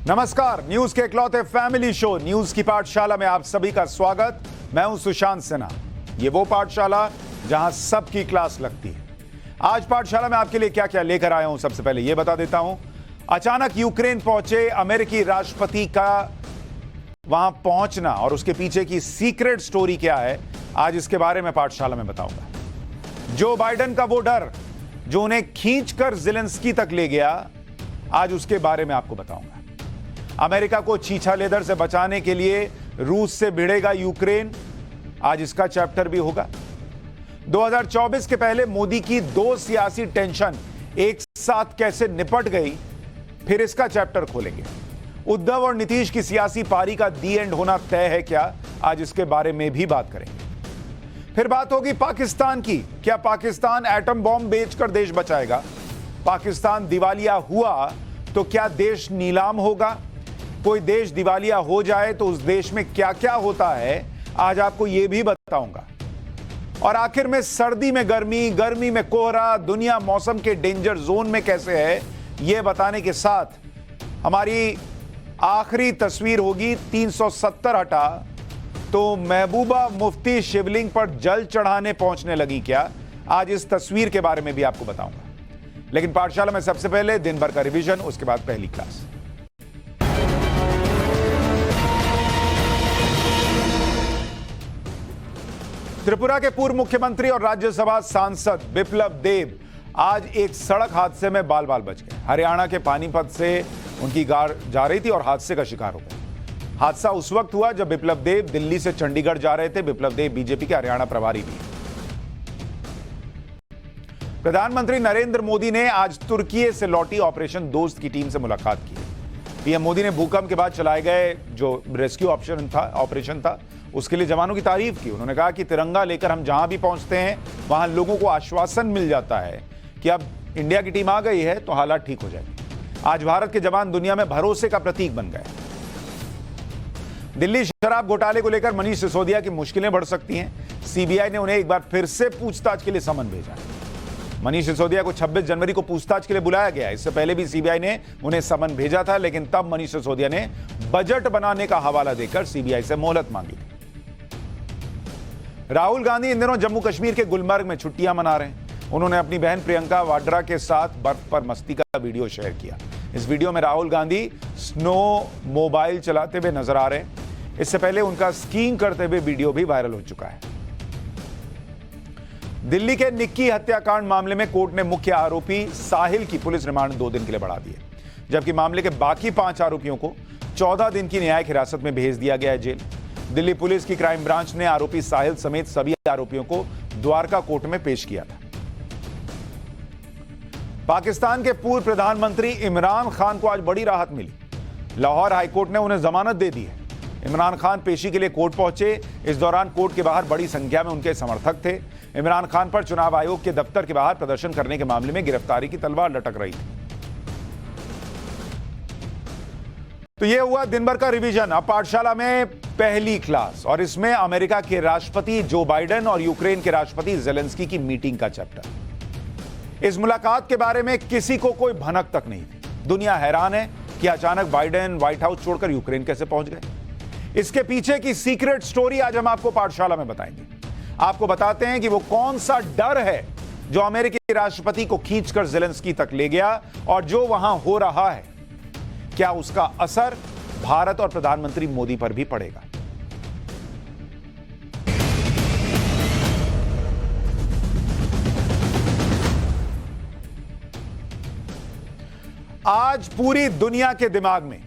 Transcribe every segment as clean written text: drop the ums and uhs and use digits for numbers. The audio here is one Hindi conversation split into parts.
नमस्कार, न्यूज के इकलौते फैमिली शो न्यूज की पाठशाला में आप सभी का स्वागत। मैं हूं सुशांत सिन्हा। ये वो पाठशाला जहां सबकी क्लास लगती है। आज पाठशाला में आपके लिए क्या क्या लेकर आया हूं, सबसे पहले यह बता देता हूं। अचानक यूक्रेन पहुंचे अमेरिकी राष्ट्रपति का वहां पहुंचना और उसके पीछे की सीक्रेट स्टोरी क्या है, आज इसके बारे में पाठशाला में बताऊंगा। जो बाइडेन का वो डर जो उन्हें खींचकर ज़ेलेंस्की तक ले गया, आज उसके बारे में आपको बताऊंगा। अमेरिका को छीछा लेदर से बचाने के लिए रूस से भिड़ेगा यूक्रेन, आज इसका चैप्टर भी होगा। 2024 के पहले मोदी की दो सियासी टेंशन एक साथ कैसे निपट गई, फिर इसका चैप्टर खोलेंगे। उद्धव और नीतीश की सियासी पारी का दी एंड होना तय है क्या, आज इसके बारे में भी बात करेंगे। फिर बात होगी पाकिस्तान की। क्या पाकिस्तान एटम बॉम्ब बेचकर देश बचाएगा? पाकिस्तान दिवालिया हुआ तो क्या देश नीलाम होगा? कोई देश दिवालिया हो जाए तो उस देश में क्या क्या होता है, आज आपको यह भी बताऊंगा। और आखिर में सर्दी में गर्मी, गर्मी में कोहरा, दुनिया मौसम के डेंजर जोन में कैसे है, यह बताने के साथ हमारी आखिरी तस्वीर होगी 370 हटा तो महबूबा मुफ्ती शिवलिंग पर जल चढ़ाने पहुंचने लगी क्या, आज इस तस्वीर के बारे में भी आपको बताऊंगा। लेकिन पाठशाला में सबसे पहले दिन भर का रिवीजन, उसके बाद पहली क्लास। त्रिपुरा के पूर्व मुख्यमंत्री और राज्यसभा सांसद बिप्लब देब आज एक सड़क हादसे में बाल बाल बच गए। हरियाणा के पानीपत से उनकी कार जा रही थी और हादसे का शिकार हो गए। हादसा उस वक्त हुआ जब बिप्लब देब दिल्ली से चंडीगढ़ जा रहे थे। बिप्लब देब बीजेपी के हरियाणा प्रभारी भी। प्रधानमंत्री नरेंद्र मोदी ने आज तुर्की से लौटी ऑपरेशन दोस्त की टीम से मुलाकात की। पीएम मोदी ने भूकंप के बाद चलाए गए जो रेस्क्यू ऑपरेशन था उसके लिए जवानों की तारीफ की। उन्होंने कहा कि तिरंगा लेकर हम जहां भी पहुंचते हैं वहां लोगों को आश्वासन मिल जाता है कि अब इंडिया की टीम आ गई है तो हालात ठीक हो जाएंगे। आज भारत के जवान दुनिया में भरोसे का प्रतीक बन गए। दिल्ली शराब घोटाले को लेकर मनीष सिसोदिया की मुश्किलें बढ़ सकती हैं। सीबीआई ने उन्हें एक बार फिर से पूछताछ के लिए समन भेजा। मनीष सिसोदिया को 26 जनवरी को पूछताछ के लिए बुलाया गया। इससे पहले भी सीबीआई ने उन्हें समन भेजा था, लेकिन तब मनीष सिसोदिया ने बजट बनाने का हवाला देकर सीबीआई से मोहलत मांगी थी। राहुल गांधी इन दिनों जम्मू कश्मीर के गुलमर्ग में छुट्टियां मना रहे हैं। उन्होंने अपनी बहन प्रियंका वाड्रा के साथ बर्फ पर मस्ती का वीडियो शेयर किया। इस वीडियो में राहुल गांधी स्नो मोबाइल चलाते हुए नजर आ रहे हैं। इससे पहले उनका स्कीइंग करते हुए वीडियो भी वायरल हो चुका है। दिल्ली के निक्की हत्याकांड मामले में कोर्ट ने मुख्य आरोपी साहिल की पुलिस रिमांड 2 दिन के लिए बढ़ा दी है, जबकि मामले के बाकी 5 आरोपियों को 14 दिन की न्यायिक हिरासत में भेज दिया गया है जेल। दिल्ली पुलिस की क्राइम ब्रांच ने आरोपी साहिल समेत सभी आरोपियों को द्वारका कोर्ट में पेश किया था। पाकिस्तान के पूर्व प्रधानमंत्री इमरान खान को आज बड़ी राहत मिली। लाहौर हाईकोर्ट ने उन्हें जमानत दे दी है। इमरान खान पेशी के लिए कोर्ट पहुंचे। इस दौरान कोर्ट के बाहर बड़ी संख्या में उनके समर्थक थे। इमरान खान पर चुनाव आयोग के दफ्तर के बाहर प्रदर्शन करने के मामले में गिरफ्तारी की तलवार लटक रही थी। तो यह हुआ दिन भर का रिवीजन। अब पाठशाला में पहली क्लास, और इसमें अमेरिका के राष्ट्रपति जो बाइडेन और यूक्रेन के राष्ट्रपति ज़ेलेंस्की की मीटिंग का चैप्टर। इस मुलाकात के बारे में किसी को कोई भनक तक नहीं थी। दुनिया हैरान है कि अचानक बाइडेन व्हाइट हाउस छोड़कर यूक्रेन कैसे पहुंच गए। इसके पीछे की सीक्रेट स्टोरी आज हम आपको पाठशाला में बताएंगे। आपको बताते हैं कि वो कौन सा डर है जो अमेरिकी राष्ट्रपति को खींचकर ज़ेलेंस्की तक ले गया, और जो वहां हो रहा है क्या उसका असर भारत और प्रधानमंत्री मोदी पर भी पड़ेगा। आज पूरी दुनिया के दिमाग में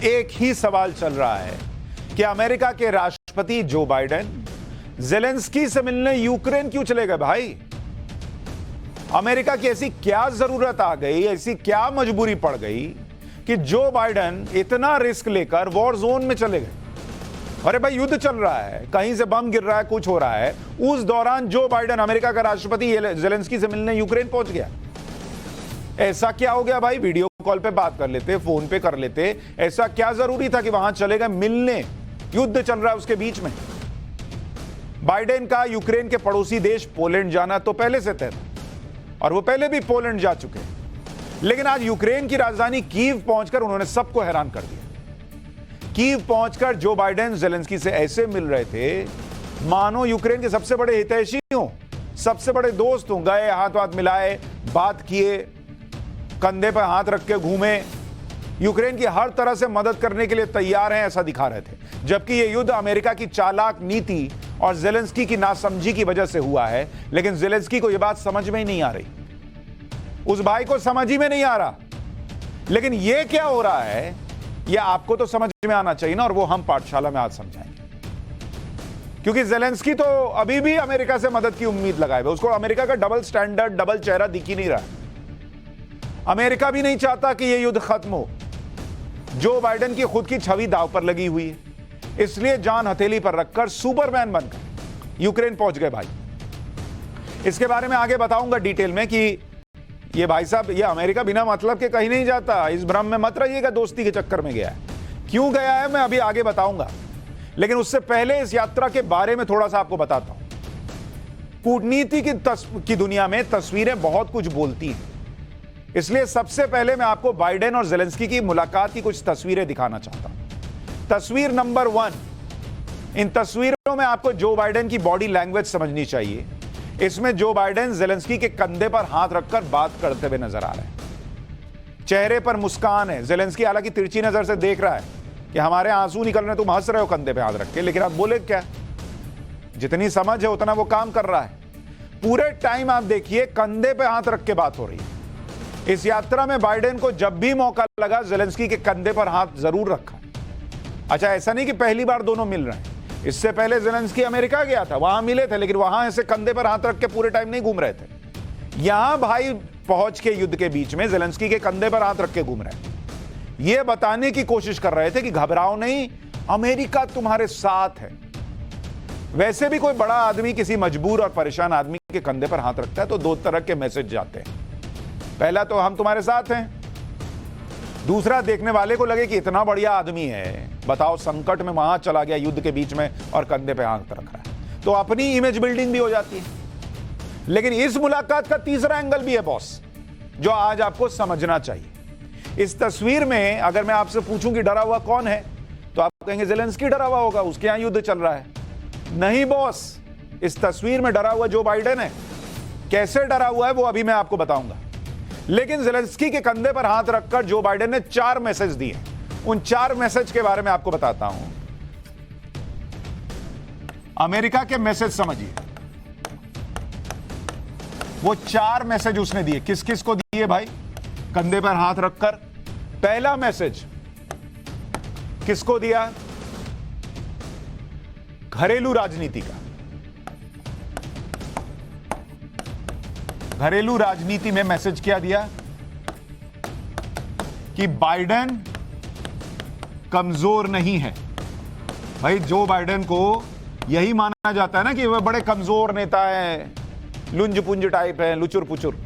एक ही सवाल चल रहा है कि अमेरिका के राष्ट्रपति जो बाइडेन ज़ेलेंस्की से मिलने यूक्रेन क्यों चले गए। भाई, अमेरिका की ऐसी क्या जरूरत आ गई, ऐसी क्या मजबूरी पड़ गई कि जो बाइडेन इतना रिस्क लेकर वॉर जोन में चले गए। अरे भाई, युद्ध चल रहा है, कहीं से बम गिर रहा है, कुछ हो रहा है, उस दौरान जो बाइडेन अमेरिका का राष्ट्रपति ज़ेलेंस्की से मिलने यूक्रेन पहुंच गया। ऐसा क्या हो गया भाई? वीडियो कॉल पे बात कर लेते, फोन पे कर लेते। ऐसा क्या जरूरी था कि वहां चले गए मिलने? युद्ध चल रहा है उसके बीच में। बाइडेन का यूक्रेन के पड़ोसी देश पोलैंड जाना तो पहले से तय था, और वो पहले भी पोलैंड जा चुके हैं। लेकिन आज यूक्रेन की राजधानी कीव पहुंचकर उन्होंने सबको हैरान कर दिया। कीव पहुंचकर जो बाइडेन जेलेंस्की से ऐसे मिल रहे थे मानो यूक्रेन के सबसे बड़े हितैषी हों, सबसे बड़े दोस्त हों। गए, हाथ हाथ मिलाए, बात किए, कंधे पर हाथ रख के घूमे, यूक्रेन की हर तरह से मदद करने के लिए तैयार हैं, ऐसा दिखा रहे थे। जबकि यह युद्ध अमेरिका की चालाक नीति और जेलेंस्की की नासमझी की वजह से हुआ है। लेकिन जेलेंस्की को यह बात समझ में ही नहीं आ रही, उस भाई को समझ ही में नहीं आ रहा। लेकिन यह क्या हो रहा है, यह आपको तो समझ में आना चाहिए ना, और वो हम पाठशाला में आज समझाएंगे। क्योंकि जेलेंस्की तो अभी भी अमेरिका से मदद की उम्मीद लगाए हुए, उसको अमेरिका का डबल स्टैंडर्ड, डबल चेहरा दिख ही नहीं रहा। अमेरिका भी नहीं चाहता कि यह युद्ध खत्म हो। जो बाइडेन की खुद की छवि दांव पर लगी हुई है, इसलिए जान हथेली पर रखकर सुपरमैन बनकर यूक्रेन पहुंच गए भाई। इसके बारे में आगे बताऊंगा डिटेल में कि ये भाई साहब, ये अमेरिका बिना मतलब के कहीं नहीं जाता। इस भ्रम में मत रहिएगा दोस्ती के चक्कर में गया है। क्यों गया है मैं अभी आगे बताऊंगा, लेकिन उससे पहले इस यात्रा के बारे में थोड़ा सा आपको बताता हूं। कूटनीति की दुनिया में तस्वीरें बहुत कुछ बोलती हैं, इसलिए सबसे पहले मैं आपको बाइडेन और जेलेंस्की की मुलाकात की कुछ तस्वीरें दिखाना चाहता हूं। तस्वीर नंबर 1, इन तस्वीरों में आपको जो बाइडेन की बॉडी लैंग्वेज समझनी चाहिए। इसमें जो बाइडेन जेलेंस्की के कंधे पर हाथ रखकर बात करते हुए नजर आ रहे हैं। चेहरे पर मुस्कान है। जेलेंस्की हालांकि तिरछी नजर से देख रहा है कि हमारे आंसू निकल रहे, तुम हंस रहे हो कंधे पे हाथ रख के, लेकिन आप बोले क्या? जितनी समझ है उतना वो काम कर रहा है। पूरे टाइम आप देखिए कंधे पे हाथ रख के बात हो रही है। इस यात्रा में बाइडेन को जब भी मौका लगा जेलेंस्की के कंधे पर हाथ जरूर रखा। अच्छा, ऐसा नहीं कि पहली बार दोनों मिल रहे हैं। इससे पहले जेलेंस्की अमेरिका गया था, वहां मिले थे, लेकिन वहां ऐसे कंधे पर हाथ रख के पूरे टाइम नहीं घूम रहे थे। यहां भाई पहुंच के युद्ध के बीच में जेलेंस्की के कंधे पर हाथ रख के घूम रहे थे। यह बताने की कोशिश कर रहे थे कि घबराओ नहीं, अमेरिका तुम्हारे साथ है। वैसे भी कोई बड़ा आदमी किसी मजबूर और परेशान आदमी के कंधे पर हाथ रखता है तो दो तरह के मैसेज जाते हैं। पहला तो हम तुम्हारे साथ हैं, दूसरा देखने वाले को लगे कि इतना बढ़िया आदमी है, बताओ संकट में वहां चला गया युद्ध के बीच में और कंधे पे हाथ रख रहा है, तो अपनी इमेज बिल्डिंग भी हो जाती है। लेकिन इस मुलाकात का तीसरा एंगल भी है बॉस, जो आज आपको समझना चाहिए। इस तस्वीर में अगर मैं आपसे पूछूं कि डरा हुआ कौन है, तो आप कहेंगे जेलेंस्की डरा हुआ होगा, उसके यहां युद्ध चल रहा है। नहीं बॉस, इस तस्वीर में डरा हुआ जो बाइडेन है। कैसे डरा हुआ है वो अभी मैं आपको बताऊंगा। लेकिन जेलेंस्की के कंधे पर हाथ रखकर जो बाइडेन ने 4 मैसेज दिए, उन 4 मैसेज के बारे में आपको बताता हूं। अमेरिका के मैसेज समझिए। वो 4 मैसेज उसने दिए, किस किस को दिए भाई? कंधे पर हाथ रखकर। पहला मैसेज किसको दिया? घरेलू राजनीति का। घरेलू राजनीति में मैसेज क्या दिया कि बाइडेन कमजोर नहीं है। भाई जो बाइडेन को यही माना जाता है ना कि वह बड़े कमजोर नेता है, लुंज पुंज टाइप है, लुचुर पुचुर,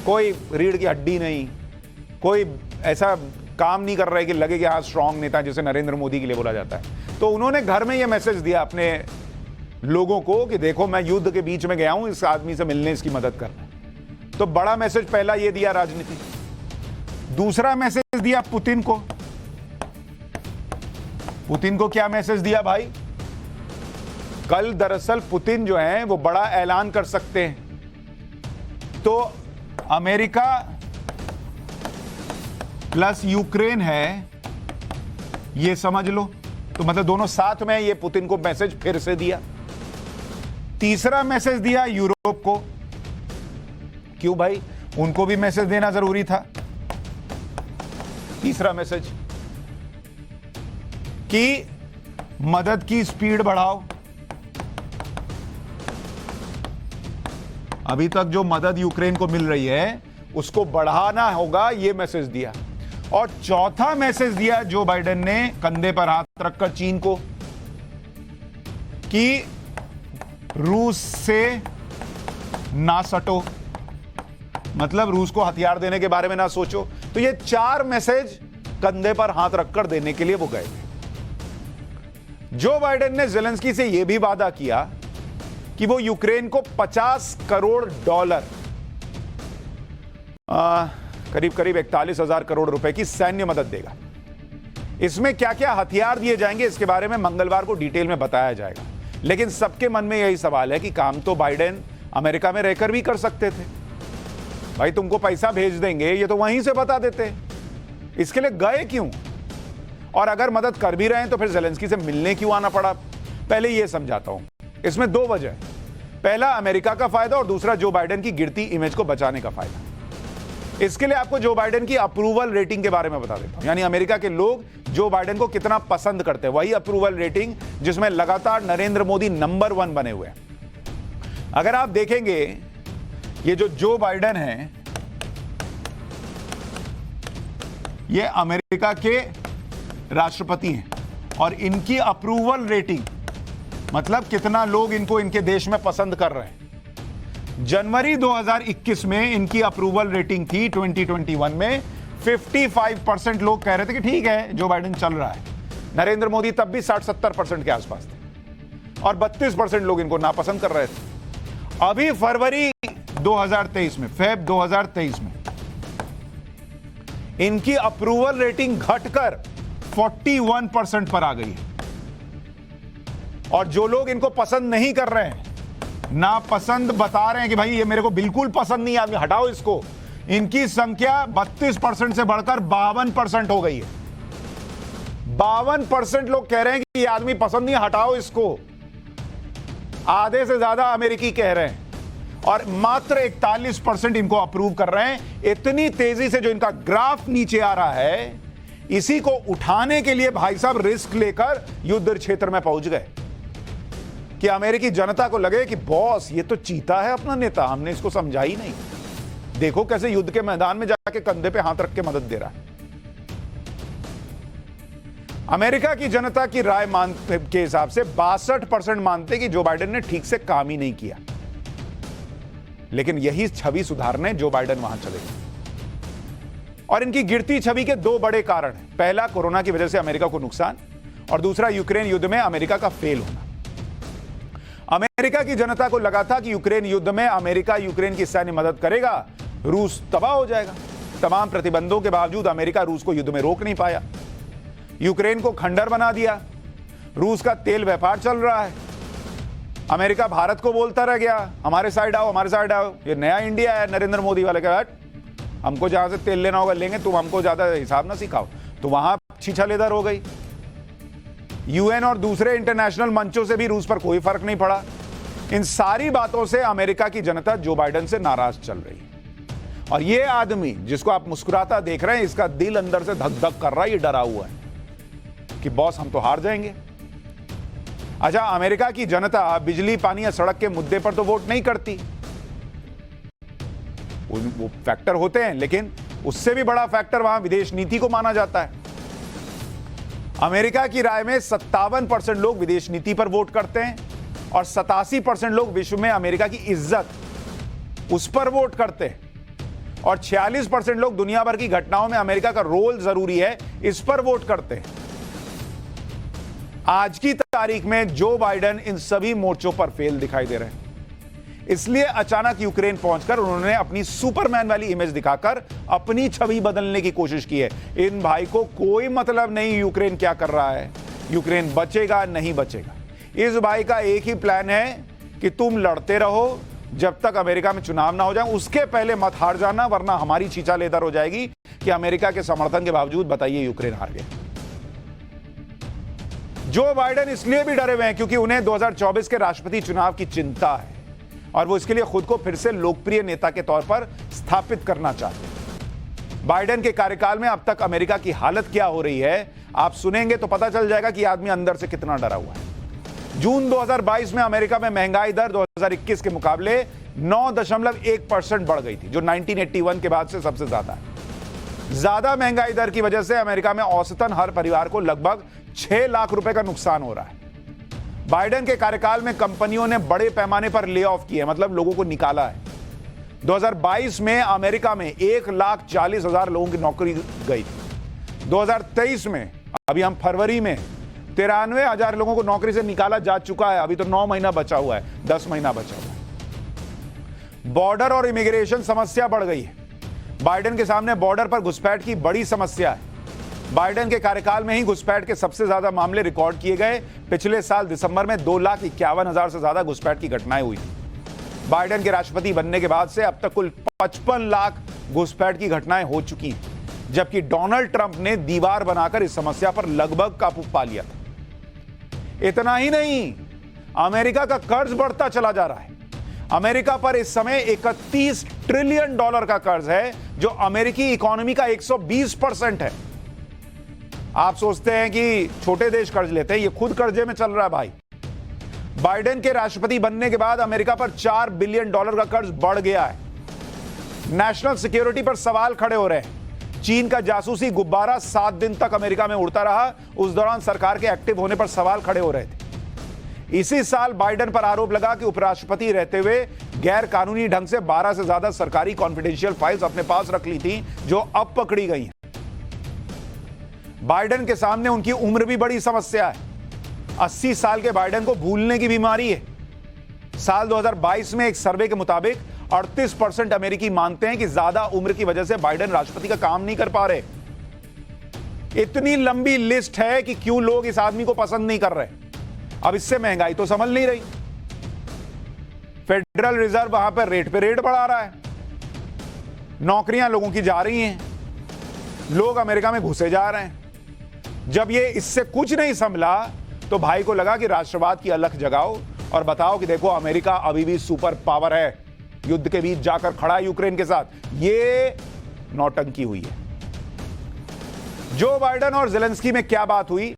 कोई रीढ़ की हड्डी नहीं, कोई ऐसा काम नहीं कर रहा है कि लगे कि हाँ स्ट्रांग नेता, जैसे नरेंद्र मोदी के लिए बोला जाता है। तो उन्होंने घर में यह मैसेज दिया अपने लोगों को कि देखो मैं युद्ध के बीच में गया हूं, इस आदमी से मिलने, इसकी मदद करना। तो बड़ा मैसेज पहला ये दिया राजनीति। दूसरा मैसेज दिया पुतिन को। पुतिन को क्या मैसेज दिया भाई? कल दरअसल पुतिन जो है वो बड़ा ऐलान कर सकते हैं। तो अमेरिका प्लस यूक्रेन है, ये समझ लो। तो मतलब दोनों साथ में, ये पुतिन को मैसेज फिर से दिया। तीसरा मैसेज दिया यूरोप को। क्यों भाई? उनको भी मैसेज देना जरूरी था। तीसरा मैसेज कि मदद की स्पीड बढ़ाओ। अभी तक जो मदद यूक्रेन को मिल रही है उसको बढ़ाना होगा, यह मैसेज दिया। और चौथा मैसेज दिया जो बाइडेन ने कंधे पर हाथ रखकर चीन को कि रूस से ना सटो, मतलब रूस को हथियार देने के बारे में ना सोचो। तो ये 4 मैसेज कंधे पर हाथ रखकर देने के लिए वो गए थे। जो बाइडेन ने जेलेंस्की से यह भी वादा किया कि वो यूक्रेन को $50 करोड़ करीब करीब 41,000 करोड़ रुपए की सैन्य मदद देगा। इसमें क्या क्या हथियार दिए जाएंगे इसके बारे में मंगलवार को डिटेल में बताया जाएगा। लेकिन सबके मन में यही सवाल है कि काम तो बाइडेन अमेरिका में रहकर भी कर सकते थे। भाई तुमको पैसा भेज देंगे, ये तो वहीं से बता देते, इसके लिए गए क्यों? और अगर मदद कर भी रहे हैं तो फिर ज़ेलेंस्की से मिलने क्यों आना पड़ा? पहले ये समझाता हूं। इसमें दो वजह है, पहला अमेरिका का फायदा और दूसरा जो बाइडेन की गिरती इमेज को बचाने का फायदा। इसके लिए आपको जो बाइडेन की अप्रूवल रेटिंग के बारे में बता देता हूं, यानी अमेरिका के लोग जो बाइडेन को कितना पसंद करते हैं, वही अप्रूवल रेटिंग जिसमें लगातार नरेंद्र मोदी नंबर 1 बने हुए हैं। अगर आप देखेंगे ये जो बाइडेन है, ये अमेरिका के राष्ट्रपति हैं और इनकी अप्रूवल रेटिंग मतलब कितना लोग इनको इनके देश में पसंद कर रहे हैं। जनवरी 2021 में इनकी अप्रूवल रेटिंग थी 2021 में 55% लोग कह रहे थे कि ठीक है जो बाइडेन चल रहा है। नरेंद्र मोदी तब भी 60-70% के आसपास थे और 32% लोग इनको नापसंद कर रहे थे। अभी फरवरी 2023 में, फेब 2023 में इनकी अप्रूवल रेटिंग घटकर 41% पर आ गई है। और जो लोग इनको पसंद नहीं कर रहे हैं, नापसंद बता रहे हैं कि भाई ये मेरे को बिल्कुल पसंद नहीं आदमी, हटाओ इसको, इनकी संख्या 32% से बढ़कर 52% हो गई है। 52% लोग कह रहे हैं कि ये आदमी पसंद नहीं, हटाओ इसको। आधे से ज्यादा अमेरिकी कह रहे हैं और मात्र 41% इनको अप्रूव कर रहे हैं। इतनी तेजी से जो इनका ग्राफ नीचे आ रहा है, इसी को उठाने के लिए भाई साहब रिस्क लेकर युद्ध क्षेत्र में पहुंच गए कि अमेरिकी जनता को लगे कि बॉस ये तो चीता है अपना नेता, हमने इसको समझा ही नहीं। देखो कैसे युद्ध के मैदान में जाके कंधे पे हाथ रख के मदद दे रहा है। अमेरिका की जनता की राय के हिसाब से 62% मानते कि जो बाइडेन ने ठीक से काम ही नहीं किया। लेकिन यही छवि सुधारने जो बाइडेन वहां चले गए। और इनकी गिरती छवि के दो बड़े कारण हैं। पहला, कोरोना की वजह से अमेरिका को नुकसान, और दूसरा यूक्रेन युद्ध में अमेरिका का फेल होना। अमेरिका की जनता को लगा था कि यूक्रेन युद्ध में अमेरिका यूक्रेन की सैन्य मदद करेगा, रूस तबाह हो जाएगा। तमाम प्रतिबंधों के बावजूद अमेरिका रूस को युद्ध में रोक नहीं पाया, यूक्रेन को खंडर बना दिया। रूस का तेल व्यापार चल रहा है, अमेरिका भारत को बोलता रह गया हमारे साइड आओ, हमारे साइड आओ। ये नया इंडिया है नरेंद्र मोदी वाले का, हमको जहां से तेल लेना होगा लेंगे, तुम हमको ज्यादा हिसाब ना सिखाओ। तो वहां छीछा लेदर हो गई। यूएन और दूसरे इंटरनेशनल मंचों से भी रूस पर कोई फर्क नहीं पड़ा। इन सारी बातों से अमेरिका की जनता जो बाइडेन से नाराज चल रही है। और ये आदमी जिसको आप मुस्कुराता देख रहे हैं, इसका दिल अंदर से धक धक कर रहा है, ये डरा हुआ है कि बॉस हम तो हार जाएंगे। अच्छा, अमेरिका की जनता बिजली, पानी या सड़क के मुद्दे पर तो वोट नहीं करती, वो फैक्टर होते हैं, लेकिन उससे भी बड़ा फैक्टर वहां विदेश नीति को माना जाता है। अमेरिका की राय में 57% लोग विदेश नीति पर वोट करते हैं और 87% लोग विश्व में अमेरिका की इज्जत, उस पर वोट करते हैं, और 46% लोग दुनिया भर की घटनाओं में अमेरिका का रोल जरूरी है, इस पर वोट करते हैं। आज की तारीख में जो बाइडेन इन सभी मोर्चों पर फेल दिखाई दे रहे हैं। इसलिए अचानक यूक्रेन पहुंचकर उन्होंने अपनी सुपरमैन वाली इमेज दिखाकर अपनी छवि बदलने की कोशिश की है। इन भाई को कोई मतलब नहीं यूक्रेन क्या कर रहा है, यूक्रेन बचेगा नहीं बचेगा। इस भाई का एक ही प्लान है कि तुम लड़ते रहो जब तक अमेरिका में चुनाव ना हो जाए, उसके पहले मत हार जाना, वरना हमारी छीछा लेदर हो जाएगी कि अमेरिका के समर्थन के बावजूद बताइए यूक्रेन हार गया। जो बाइडेन इसलिए भी डरे हुए हैं क्योंकि उन्हें 2024 के राष्ट्रपति चुनाव की चिंता है और वो इसके लिए खुद को फिर से लोकप्रिय नेता के तौर पर स्थापित करना चाहते हैं। बाइडेन के कार्यकाल में अब तक अमेरिका की हालत क्या हो रही है, आप सुनेंगे तो पता चल जाएगा कि आदमी अंदर से कितना डरा हुआ है। जून 2022 में अमेरिका में महंगाई दर 2021 के मुकाबले 9.1% बढ़ गई थी, जो 1981 के बाद से सबसे ज्यादा है। ज्यादा महंगाई दर की वजह से अमेरिका में औसतन हर परिवार को लगभग 6 लाख रुपए का नुकसान हो रहा है। बाइडेन के कार्यकाल में कंपनियों ने बड़े पैमाने पर ले ऑफ किए, मतलब लोगों को निकाला है। 2022 में अमेरिका में 1,40,000 लोगों की नौकरी गई थी। 2023 में, अभी हम फरवरी में, 93,000 लोगों को नौकरी से निकाला जा चुका है। अभी तो 9 महीना बचा हुआ है, 10 महीना बचा हुआ है। बॉर्डर और इमिग्रेशन समस्या बढ़ गई है। बाइडेन के सामने बॉर्डर पर घुसपैठ की बड़ी समस्या है। बाइडेन के कार्यकाल में ही घुसपैठ के सबसे ज्यादा मामले रिकॉर्ड किए गए। पिछले साल दिसंबर में 2,51,000 से ज्यादा घुसपैठ की घटनाएं हुई थी। बाइडेन के राष्ट्रपति बनने के बाद से अब तक कुल 55 लाख घुसपैठ की घटनाएं हो चुकी हैं, जबकि डोनाल्ड ट्रंप ने दीवार बनाकर इस समस्या पर लगभग काबू पा लिया था। इतना ही नहीं, अमेरिका का कर्ज बढ़ता चला जा रहा है। अमेरिका पर इस समय 31 ट्रिलियन डॉलर का कर्ज है, जो अमेरिकी इकोनॉमी का 120% है। आप सोचते हैं कि छोटे देश कर्ज लेते हैं, ये खुद कर्जे में चल रहा है भाई। बाइडेन के राष्ट्रपति बनने के बाद अमेरिका पर 4 बिलियन डॉलर का कर्ज बढ़ गया है। नेशनल सिक्योरिटी पर सवाल खड़े हो रहे हैं। चीन का जासूसी गुब्बारा 7 दिन तक अमेरिका में उड़ता रहा। उस दौरान सरकार के एक्टिव होने पर सवाल खड़े हो रहे थे। इसी साल बाइडेन पर आरोप लगा कि उपराष्ट्रपति रहते हुए गैर कानूनी ढंग से 12 से ज्यादा सरकारी कॉन्फिडेंशियल फाइल्स अपने पास रख ली थी, जो अब पकड़ी गई हैं। बाइडेन के सामने उनकी उम्र भी बड़ी समस्या है। 80 साल के बाइडेन को भूलने की बीमारी है। साल 2022 में एक सर्वे के मुताबिक 38% अमेरिकी मानते हैं कि ज्यादा उम्र की वजह से बाइडेन राष्ट्रपति का काम नहीं कर पा रहे। इतनी लंबी लिस्ट है कि क्यों लोग इस आदमी को पसंद नहीं कर रहे। अब इससे महंगाई तो संभल नहीं रही। फेडरल रिजर्व वहां पर रेट पे रेट बढ़ा रहा है। नौकरियां लोगों की जा रही हैं। लोग अमेरिका में घुसे जा रहे हैं। जब ये इससे कुछ नहीं संभला तो भाई को लगा कि राष्ट्रवाद की अलख जगाओ और बताओ कि देखो अमेरिका अभी भी सुपर पावर है, युद्ध के बीच जाकर खड़ा है यूक्रेन के साथ। ये नौटंकी हुई है। जो बाइडेन और जेलेंस्की में क्या बात हुई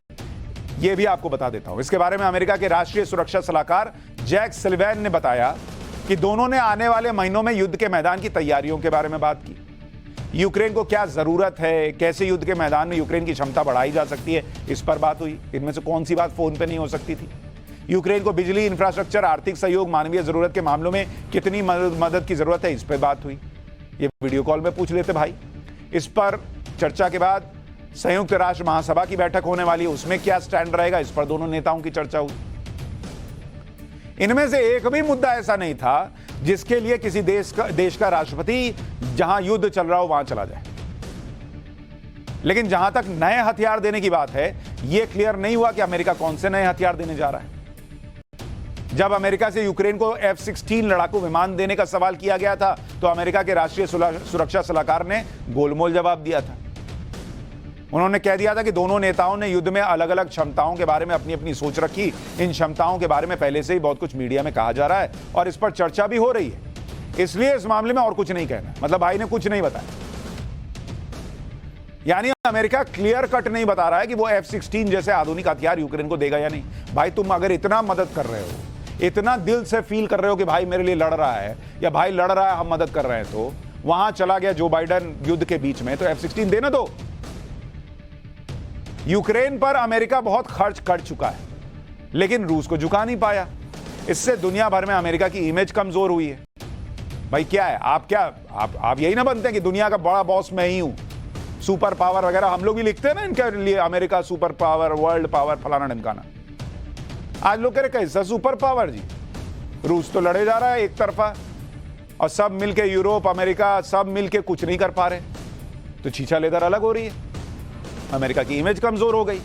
ये भी आपको बता देता हूं। इसके बारे में अमेरिका के राष्ट्रीय सुरक्षा सलाहकार जैक सलिवैन ने बताया कि दोनों ने आने वाले महीनों में युद्ध के मैदान की तैयारियों के बारे में बात की। यूक्रेन को क्या जरूरत है, कैसे युद्ध के मैदान में यूक्रेन की क्षमता बढ़ाई जा सकती है, इस पर बात हुई। इनमें से कौन सी बात फोन पे नहीं हो सकती थी। यूक्रेन को बिजली, इंफ्रास्ट्रक्चर, आर्थिक सहयोग, मानवीय जरूरत के मामलों में कितनी मदद की जरूरत है, इस पर बात हुई। ये वीडियो कॉल में पूछ लेते भाई। इस पर चर्चा के बाद संयुक्त राष्ट्र महासभा की बैठक होने वाली है, उसमें क्या स्टैंड रहेगा, इस पर दोनों नेताओं की चर्चा हुई। इनमें से एक भी मुद्दा ऐसा नहीं था जिसके लिए किसी देश का राष्ट्रपति जहां युद्ध चल रहा हो वहां चला जाए। लेकिन जहां तक नए हथियार देने की बात है, यह क्लियर नहीं हुआ कि अमेरिका कौन से नए हथियार देने जा रहा है। जब अमेरिका से यूक्रेन को F-16 लड़ाकू विमान देने का सवाल किया गया था तो अमेरिका के राष्ट्रीय सुरक्षा सलाहकार ने गोलमोल जवाब दिया था। उन्होंने कह दिया था कि दोनों नेताओं ने युद्ध में अलग अलग क्षमताओं के बारे में अपनी अपनी सोच रखी। इन क्षमताओं के बारे में पहले से ही बहुत कुछ मीडिया में कहा जा रहा है और इस पर चर्चा भी हो रही है, इसलिए इस मामले में और कुछ नहीं कहना। मतलब भाई ने कुछ नहीं बताया। यानी अमेरिका क्लियर कट नहीं बता रहा है कि वो F-16 जैसे आधुनिक हथियार यूक्रेन को देगा या नहीं। भाई तुम अगर इतना मदद कर रहे हो, इतना दिल से फील कर रहे हो कि भाई मेरे लिए लड़ रहा है या भाई लड़ रहा है, हम मदद कर रहे हैं, तो वहां चला गया जो बाइडेन युद्ध के बीच में, तो F-16 देना दो। यूक्रेन पर अमेरिका बहुत खर्च कर चुका है, लेकिन रूस को झुका नहीं पाया। इससे दुनिया भर में अमेरिका की इमेज कमजोर हुई है। भाई क्या है, आप यही ना बनते हैं कि दुनिया का बड़ा बॉस मैं ही हूं, सुपर पावर वगैरह हम लोग ही लिखते हैं ना इनके लिए, America super power, world power, फलाना ढमकाना। आज लोग कह रहे कैसा सुपर पावर जी, रूस तो लड़े जा रहा है एक तरफा और सब मिलके यूरोप, अमेरिका सब मिलके कुछ नहीं कर पा रहे, तो छीछा लेदर अलग हो रही है। अमेरिका की इमेज कमजोर हो गई।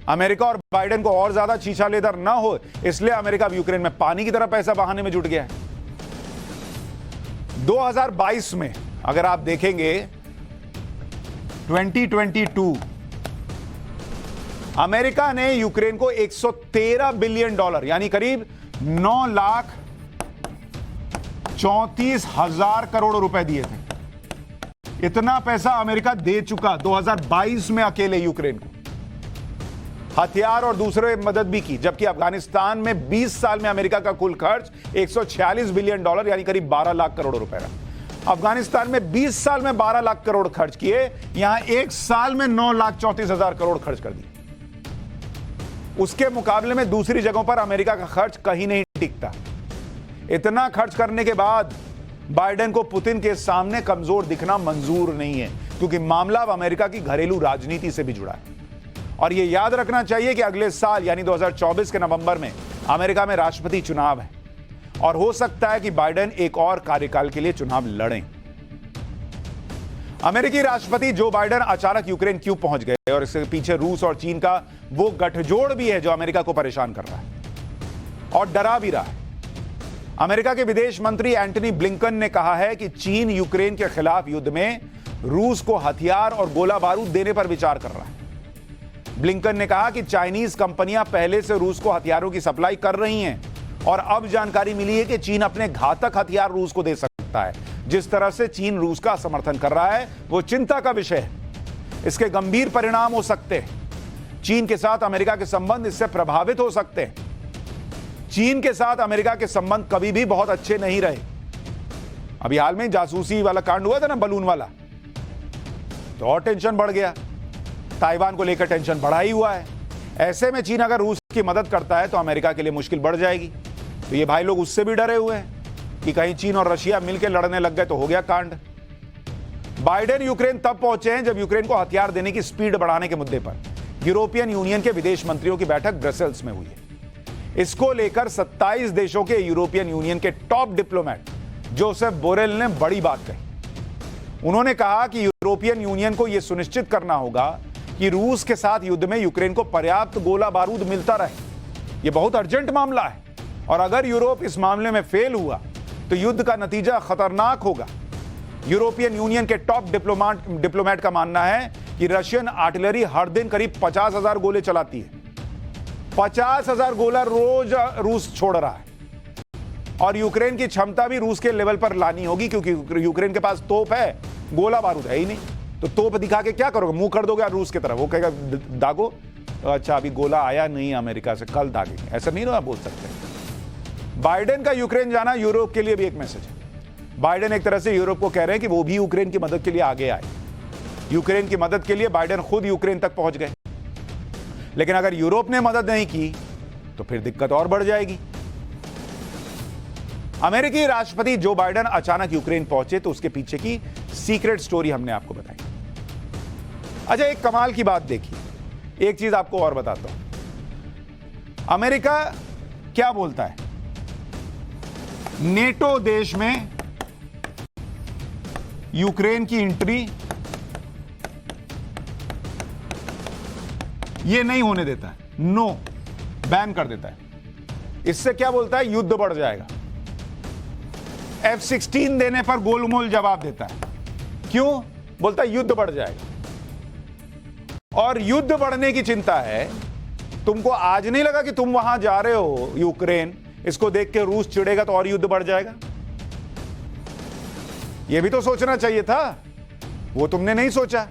अमेरिका और बाइडेन को और ज्यादा छीछा लेदर ना हो, इसलिए अमेरिका यूक्रेन में पानी की तरह पैसा बहाने में जुट गया है। 2022 में अगर आप देखेंगे 2022 अमेरिका ने यूक्रेन को 113 बिलियन डॉलर यानी करीब 9,34,000 करोड़ रुपए दिए थे। इतना पैसा अमेरिका दे चुका 2022 में अकेले यूक्रेन को। हथियार और दूसरे मदद भी की, जबकि अफगानिस्तान में 20 साल में अमेरिका का कुल खर्च 146 बिलियन डॉलर यानी करीब 12 लाख करोड़ रुपए रहा। अफगानिस्तान में 20 साल में 12 लाख करोड़ खर्च किए, यहां एक साल में 9,34,000 करोड़ खर्च कर दिए। उसके मुकाबले में दूसरी जगहों पर अमेरिका का खर्च कहीं नहीं टिकता। इतना खर्च करने के बाद बाइडेन को पुतिन के सामने कमजोर दिखना मंजूर नहीं है, क्योंकि मामला अब अमेरिका की घरेलू राजनीति से भी जुड़ा है। और यह याद रखना चाहिए कि अगले साल यानी 2024 के नवंबर में अमेरिका में राष्ट्रपति चुनाव है और हो सकता है कि बाइडेन एक और कार्यकाल के लिए चुनाव लड़ें। अमेरिकी राष्ट्रपति जो बाइडेन अचानक यूक्रेन क्यों पहुंच गए और इसके पीछे रूस और चीन का वो गठजोड़ भी है जो अमेरिका को परेशान कर रहा है और डरा भी रहा है। अमेरिका के विदेश मंत्री एंटनी ब्लिंकन ने कहा है कि चीन यूक्रेन के खिलाफ युद्ध में रूस को हथियार और गोला बारूद देने पर विचार कर रहा है। ब्लिंकन ने कहा कि चाइनीज कंपनियां पहले से रूस को हथियारों की सप्लाई कर रही हैं और अब जानकारी मिली है कि चीन अपने घातक हथियार रूस को दे सकता है। जिस तरह से चीन रूस का समर्थन कर रहा है वो चिंता का विषय है। इसके गंभीर परिणाम हो सकते हैं। चीन के साथ अमेरिका के संबंध इससे प्रभावित हो सकते हैं। चीन के साथ अमेरिका के संबंध कभी भी बहुत अच्छे नहीं रहे। अभी हाल में जासूसी वाला कांड हुआ था ना, बलून वाला, तो और टेंशन बढ़ गया। ताइवान को लेकर टेंशन बढ़ा ही हुआ है। ऐसे में चीन अगर रूस की मदद करता है तो अमेरिका के लिए मुश्किल बढ़ जाएगी। तो ये भाई लोग उससे भी डरे हुए हैं कि कहीं चीन और रशिया मिलकर लड़ने लग गए तो हो गया कांड। बाइडेन यूक्रेन तब पहुंचे हैं जब यूक्रेन को हथियार देने की स्पीड बढ़ाने के मुद्दे पर यूरोपियन यूनियन के विदेश मंत्रियों की बैठक ब्रसेल्स में हुई है। इसको लेकर 27 देशों के यूरोपियन यूनियन के टॉप डिप्लोमेट जोसेफ बोरेल ने बड़ी बात कही। उन्होंने कहा कि यूरोपियन यूनियन को यह सुनिश्चित करना होगा कि रूस के साथ युद्ध में यूक्रेन को पर्याप्त गोला बारूद मिलता रहे। यह बहुत अर्जेंट मामला है और अगर यूरोप इस मामले में फेल हुआ तो युद्ध का नतीजा खतरनाक होगा। यूरोपियन यूनियन के टॉप डिप्लोमेट का मानना है कि रशियन आर्टिलरी हर दिन करीब 50,000 गोले चलाती है। 50,000 गोला रोज रूस छोड़ रहा है और यूक्रेन की क्षमता भी रूस के लेवल पर लानी होगी क्योंकि यूक्रेन के पास तोप है, गोला बारूद है ही नहीं। तो तोप दिखा के क्या करोगे? मुंह कर दोगे रूस की तरफ, वो कहेगा दागो। अच्छा अभी गोला आया नहीं अमेरिका से, कल दागेंगे, ऐसा नहीं ना बोल सकते। बाइडेन का यूक्रेन जाना यूरोप के लिए भी एक मैसेज है। बाइडेन एक तरह से यूरोप को कह रहे हैं कि वो भी यूक्रेन की मदद के लिए आगे आए। यूक्रेन की मदद के लिए बाइडेन खुद यूक्रेन तक पहुंच गए। लेकिन अगर यूरोप ने मदद नहीं की तो फिर दिक्कत और बढ़ जाएगी। अमेरिकी राष्ट्रपति जो बाइडेन अचानक यूक्रेन पहुंचे तो उसके पीछे की सीक्रेट स्टोरी हमने आपको बताई। अच्छा एक कमाल की बात देखिए, एक चीज आपको और बताता हूं। अमेरिका क्या बोलता है? नेटो देश में यूक्रेन की एंट्री ये नहीं होने देता है, नो, बैन कर देता है। इससे क्या बोलता है? युद्ध बढ़ जाएगा। F-16 देने पर गोलमोल जवाब देता है। क्यों? बोलता है युद्ध बढ़ जाएगा। और युद्ध बढ़ने की चिंता है। तुमको आज नहीं लगा कि तुम वहां जा रहे हो यूक्रेन, इसको देख के रूस चिढ़ेगा तो और युद्ध बढ़ जाएगा? यह भी तो सोचना चाहिए था, वो तुमने नहीं सोचा।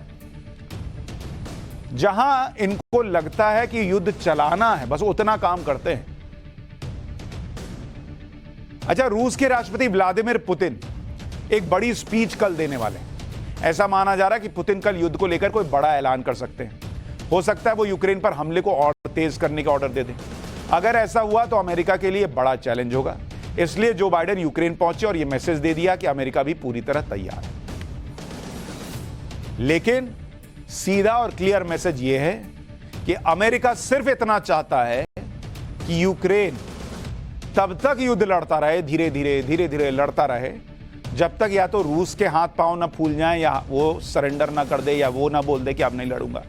जहां इनको लगता है कि युद्ध चलाना है, बस उतना काम करते हैं। अच्छा, रूस के राष्ट्रपति व्लादिमीर पुतिन एक बड़ी स्पीच कल देने वाले हैं। ऐसा माना जा रहा है कि पुतिन कल युद्ध को लेकर कोई बड़ा ऐलान कर सकते हैं। हो सकता है वो यूक्रेन पर हमले को और तेज करने का ऑर्डर दे दें। अगर ऐसा हुआ तो अमेरिका के लिए बड़ा चैलेंज होगा। इसलिए जो बाइडेन यूक्रेन पहुंचे और यह मैसेज दे दिया कि अमेरिका भी पूरी तरह तैयार है। लेकिन सीधा और क्लियर मैसेज यह है कि अमेरिका सिर्फ इतना चाहता है कि यूक्रेन तब तक युद्ध लड़ता रहे, धीरे धीरे लड़ता रहे, जब तक या तो रूस के हाथ पांव ना फूल जाएं, या वो सरेंडर ना कर दे, या वो ना बोल दे कि अब नहीं लड़ूंगा,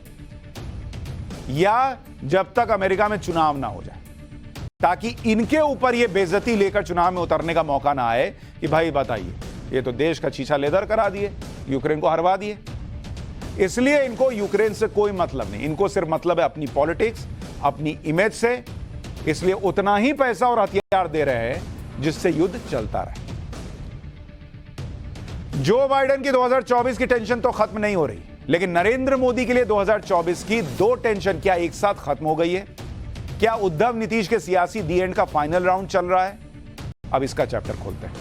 या जब तक अमेरिका में चुनाव ना हो जाए, ताकि इनके ऊपर ये बेइज्जती लेकर चुनाव में उतरने का मौका ना आए कि भाई बताइए, ये तो देश का शीशा लेदर करा दिए, यूक्रेन को हरवा दिए। इसलिए इनको यूक्रेन से कोई मतलब नहीं, इनको सिर्फ मतलब है अपनी पॉलिटिक्स, अपनी इमेज से। इसलिए उतना ही पैसा और हथियार दे रहे हैं जिससे युद्ध चलता रहे। जो बाइडेन की 2024 की टेंशन तो खत्म नहीं हो रही, लेकिन नरेंद्र मोदी के लिए 2024 की दो टेंशन क्या एक साथ खत्म हो गई है? क्या उद्धव नीतीश के सियासी दी एंड का फाइनल राउंड चल रहा है? अब इसका चैप्टर खोलते हैं।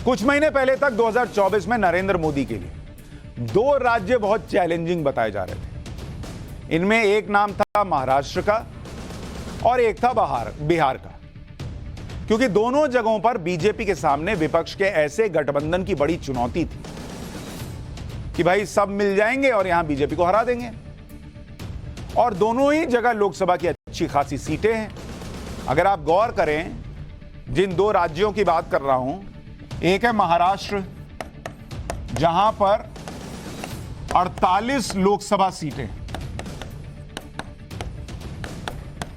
कुछ महीने पहले तक 2024 में नरेंद्र मोदी के लिए दो राज्य बहुत चैलेंजिंग बताए जा रहे थे। इनमें एक नाम था महाराष्ट्र का और एक था बिहार का, क्योंकि दोनों जगहों पर बीजेपी के सामने विपक्ष के ऐसे गठबंधन की बड़ी चुनौती थी कि भाई सब मिल जाएंगे और यहां बीजेपी को हरा देंगे। और दोनों ही जगह लोकसभा की अच्छी खासी सीटें हैं। अगर आप गौर करें जिन दो राज्यों की बात कर रहा हूं, एक है महाराष्ट्र जहां पर 48 लोकसभा सीटें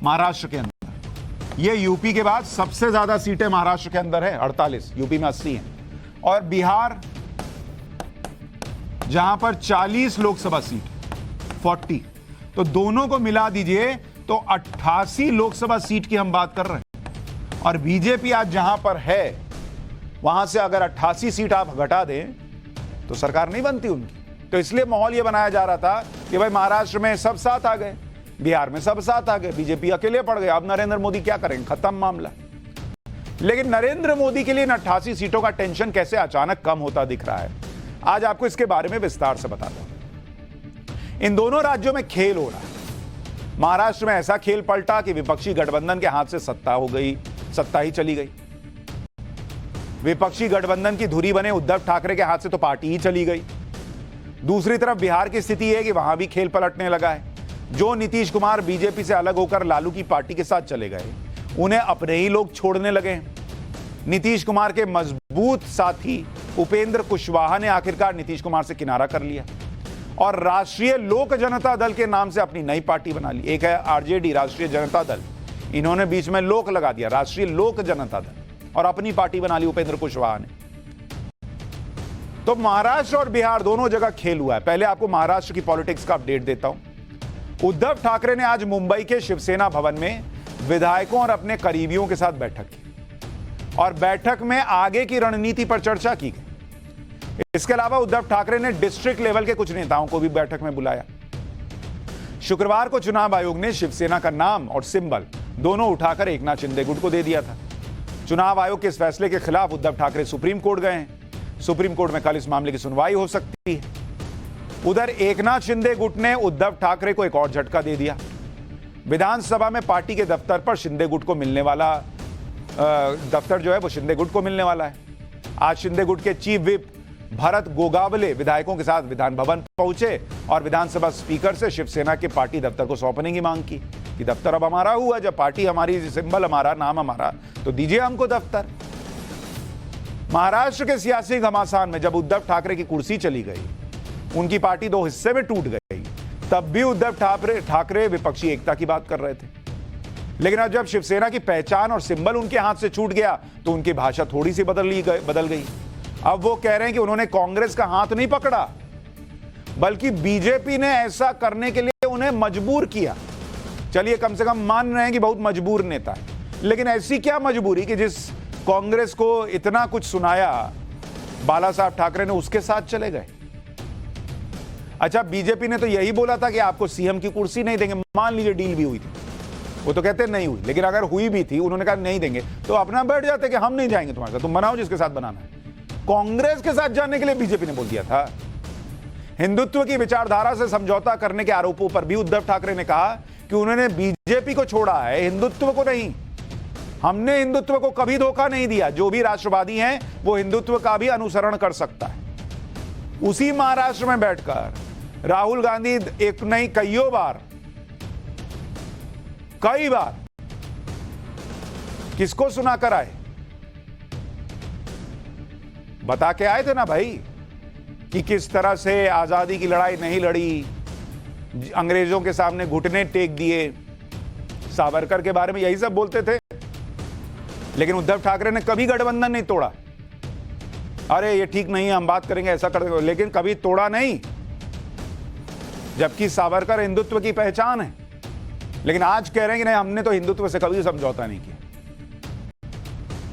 महाराष्ट्र के अंदर। यह यूपी के बाद सबसे ज्यादा सीटें महाराष्ट्र के अंदर है, 48। यूपी में 80 हैं। और बिहार जहां पर 40 लोकसभा सीट, 40। तो दोनों को मिला दीजिए तो 88 लोकसभा सीट की हम बात कर रहे हैं। और बीजेपी आज जहां पर है वहां से अगर 88 सीट आप घटा दें तो सरकार नहीं बनती उनकी। तो इसलिए माहौल यह बनाया जा रहा था कि भाई महाराष्ट्र में सब साथ आ गए, बिहार में सब साथ आ गए, बीजेपी अकेले पड़ गए, अब नरेंद्र मोदी क्या करेंगे, खत्म मामला। लेकिन नरेंद्र मोदी के लिए 88 सीटों का टेंशन कैसे अचानक कम होता दिख रहा है, आज आपको इसके बारे में विस्तार से बताता हूं। इन दोनों राज्यों में खेल हो रहा है। महाराष्ट्र में ऐसा खेल पलटा कि विपक्षी गठबंधन के हाथ से सत्ता हो गई, सत्ता ही चली गई। विपक्षी गठबंधन की धुरी बने उद्धव ठाकरे के हाथ से तो पार्टी ही चली गई। दूसरी तरफ बिहार की स्थिति है कि वहां भी खेल पलटने लगा है। जो नीतीश कुमार बीजेपी से अलग होकर लालू की पार्टी के साथ चले गए, उन्हें अपने ही लोग छोड़ने लगे हैं। नीतीश कुमार के मजबूत साथी उपेंद्र कुशवाहा ने आखिरकार नीतीश कुमार से किनारा कर लिया और राष्ट्रीय लोक जनता दल के नाम से अपनी नई पार्टी बना ली। एक है आरजेडी, राष्ट्रीय जनता दल, इन्होंने बीच में लोक लगा दिया, राष्ट्रीय लोक जनता दल, और अपनी पार्टी बना ली उपेंद्र कुशवाहा ने। तो महाराष्ट्र और बिहार दोनों जगह खेल हुआ है। पहले आपको महाराष्ट्र की पॉलिटिक्स का अपडेट देता हूं। उद्धव ठाकरे ने आज मुंबई के शिवसेना भवन में विधायकों और अपने करीबियों के साथ बैठक की और बैठक में आगे की रणनीति पर चर्चा की गई। इसके अलावा उद्धव ठाकरे ने डिस्ट्रिक्ट लेवल के कुछ नेताओं को भी बैठक में बुलाया। शुक्रवार को चुनाव आयोग ने शिवसेना का नाम और सिंबल दोनों उठाकर एकनाथ शिंदे गुट को दे दिया था। चुनाव आयोग के इस फैसले के खिलाफ उद्धव ठाकरे सुप्रीम कोर्ट गए हैं। सुप्रीम कोर्ट में कल इस मामले की सुनवाई हो सकती है। उधर एकनाथ शिंदे गुट ने उद्धव ठाकरे को एक और झटका दे दिया। विधानसभा में पार्टी के दफ्तर पर शिंदे गुट को मिलने वाला दफ्तर जो है वो शिंदे गुट को मिलने वाला है। आज शिंदे गुट के चीफ विप भरत गोगावले विधायकों के साथ विधान भवन पहुंचे और विधानसभा स्पीकर से शिवसेना के पार्टी दफ्तर को सौंपने की मांग की कि दफ्तर अब हमारा हुआ, जब पार्टी हमारी, सिंबल हमारा, नाम हमारा, तो दीजिए हमको दफ्तर। महाराष्ट्र के सियासी घमासान में जब उद्धव ठाकरे की कुर्सी चली गई, उनकी पार्टी दो हिस्से में टूट गई, तब भी उद्धव ठाकरे विपक्षी एकता की बात कर रहे थे। लेकिन अब जब शिवसेना की पहचान और सिंबल उनके हाथ से छूट गया तो उनकी भाषा थोड़ी सी बदल गई। अब वो कह रहे हैं कि उन्होंने कांग्रेस का हाथ नहीं पकड़ा, बल्कि बीजेपी ने ऐसा करने के लिए उन्हें मजबूर किया। चलिए, कम से कम मान रहे हैं कि बहुत मजबूर नेता है, लेकिन ऐसी क्या मजबूरी कि जिस कांग्रेस को इतना कुछ सुनाया बाला साहब ठाकरे ने उसके साथ चले गए। अच्छा, बीजेपी ने तो यही बोला था कि आपको सीएम की कुर्सी नहीं देंगे। मान लीजिए डील भी हुई थी, वो तो कहते नहीं हुई, लेकिन अगर हुई भी थी, उन्होंने कहा नहीं देंगे, तो अपना बैठ जाते कि हम नहीं जाएंगे तुम्हारे साथ, तुम बनाओ जिसके साथ बनाना है। कांग्रेस के साथ जाने के लिए बीजेपी ने बोल दिया था। हिंदुत्व की विचारधारा से समझौता करने के आरोपों पर भी उद्धव ठाकरे ने कहा कि उन्होंने बीजेपी को छोड़ा है, हिंदुत्व को नहीं। हमने हिंदुत्व को कभी धोखा नहीं दिया। जो भी राष्ट्रवादी हैं वो हिंदुत्व का भी अनुसरण कर सकता है। उसी महाराष्ट्र में बैठकर राहुल गांधी एक नहीं कई बार किसको सुनाकर आए, बता के आए थे ना भाई कि किस तरह से आजादी की लड़ाई नहीं लड़ी, अंग्रेजों के सामने घुटने टेक दिए। सावरकर के बारे में यही सब बोलते थे, लेकिन उद्धव ठाकरे ने कभी गठबंधन नहीं तोड़ा। अरे ये ठीक नहीं है, हम बात करेंगे, ऐसा कर देंगे, लेकिन कभी तोड़ा नहीं। जबकि सावरकर हिंदुत्व की पहचान है, लेकिन आज कह रहे हैं कि नहीं, हमने तो हिंदुत्व से कभी समझौता नहीं किया।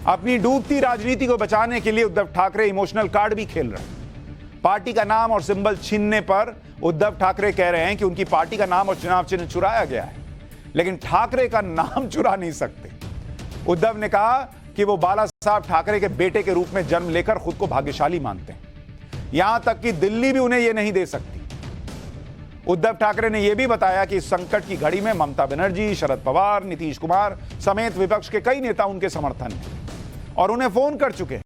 अपनी डूबती राजनीति को बचाने के लिए उद्धव ठाकरे इमोशनल कार्ड भी खेल रहे हैं। पार्टी का नाम और सिंबल छीनने पर उद्धव ठाकरे कह रहे हैं कि उनकी पार्टी का नाम और चुनाव चिन्ह चुराया गया है, लेकिन ठाकरे का नाम चुरा नहीं सकते। उद्धव ने कहा कि वो बाला साहब ठाकरे के बेटे के रूप में जन्म लेकर खुद को भाग्यशाली मानते हैं। यहां तक कि दिल्ली भी उन्हें यह नहीं दे सकती। उद्धव ठाकरे ने यह भी बताया कि इस संकट की घड़ी में ममता बनर्जी, शरद पवार, नीतीश कुमार समेत विपक्ष के कई नेता उनके समर्थन में और उन्हें फोन कर चुके हैं।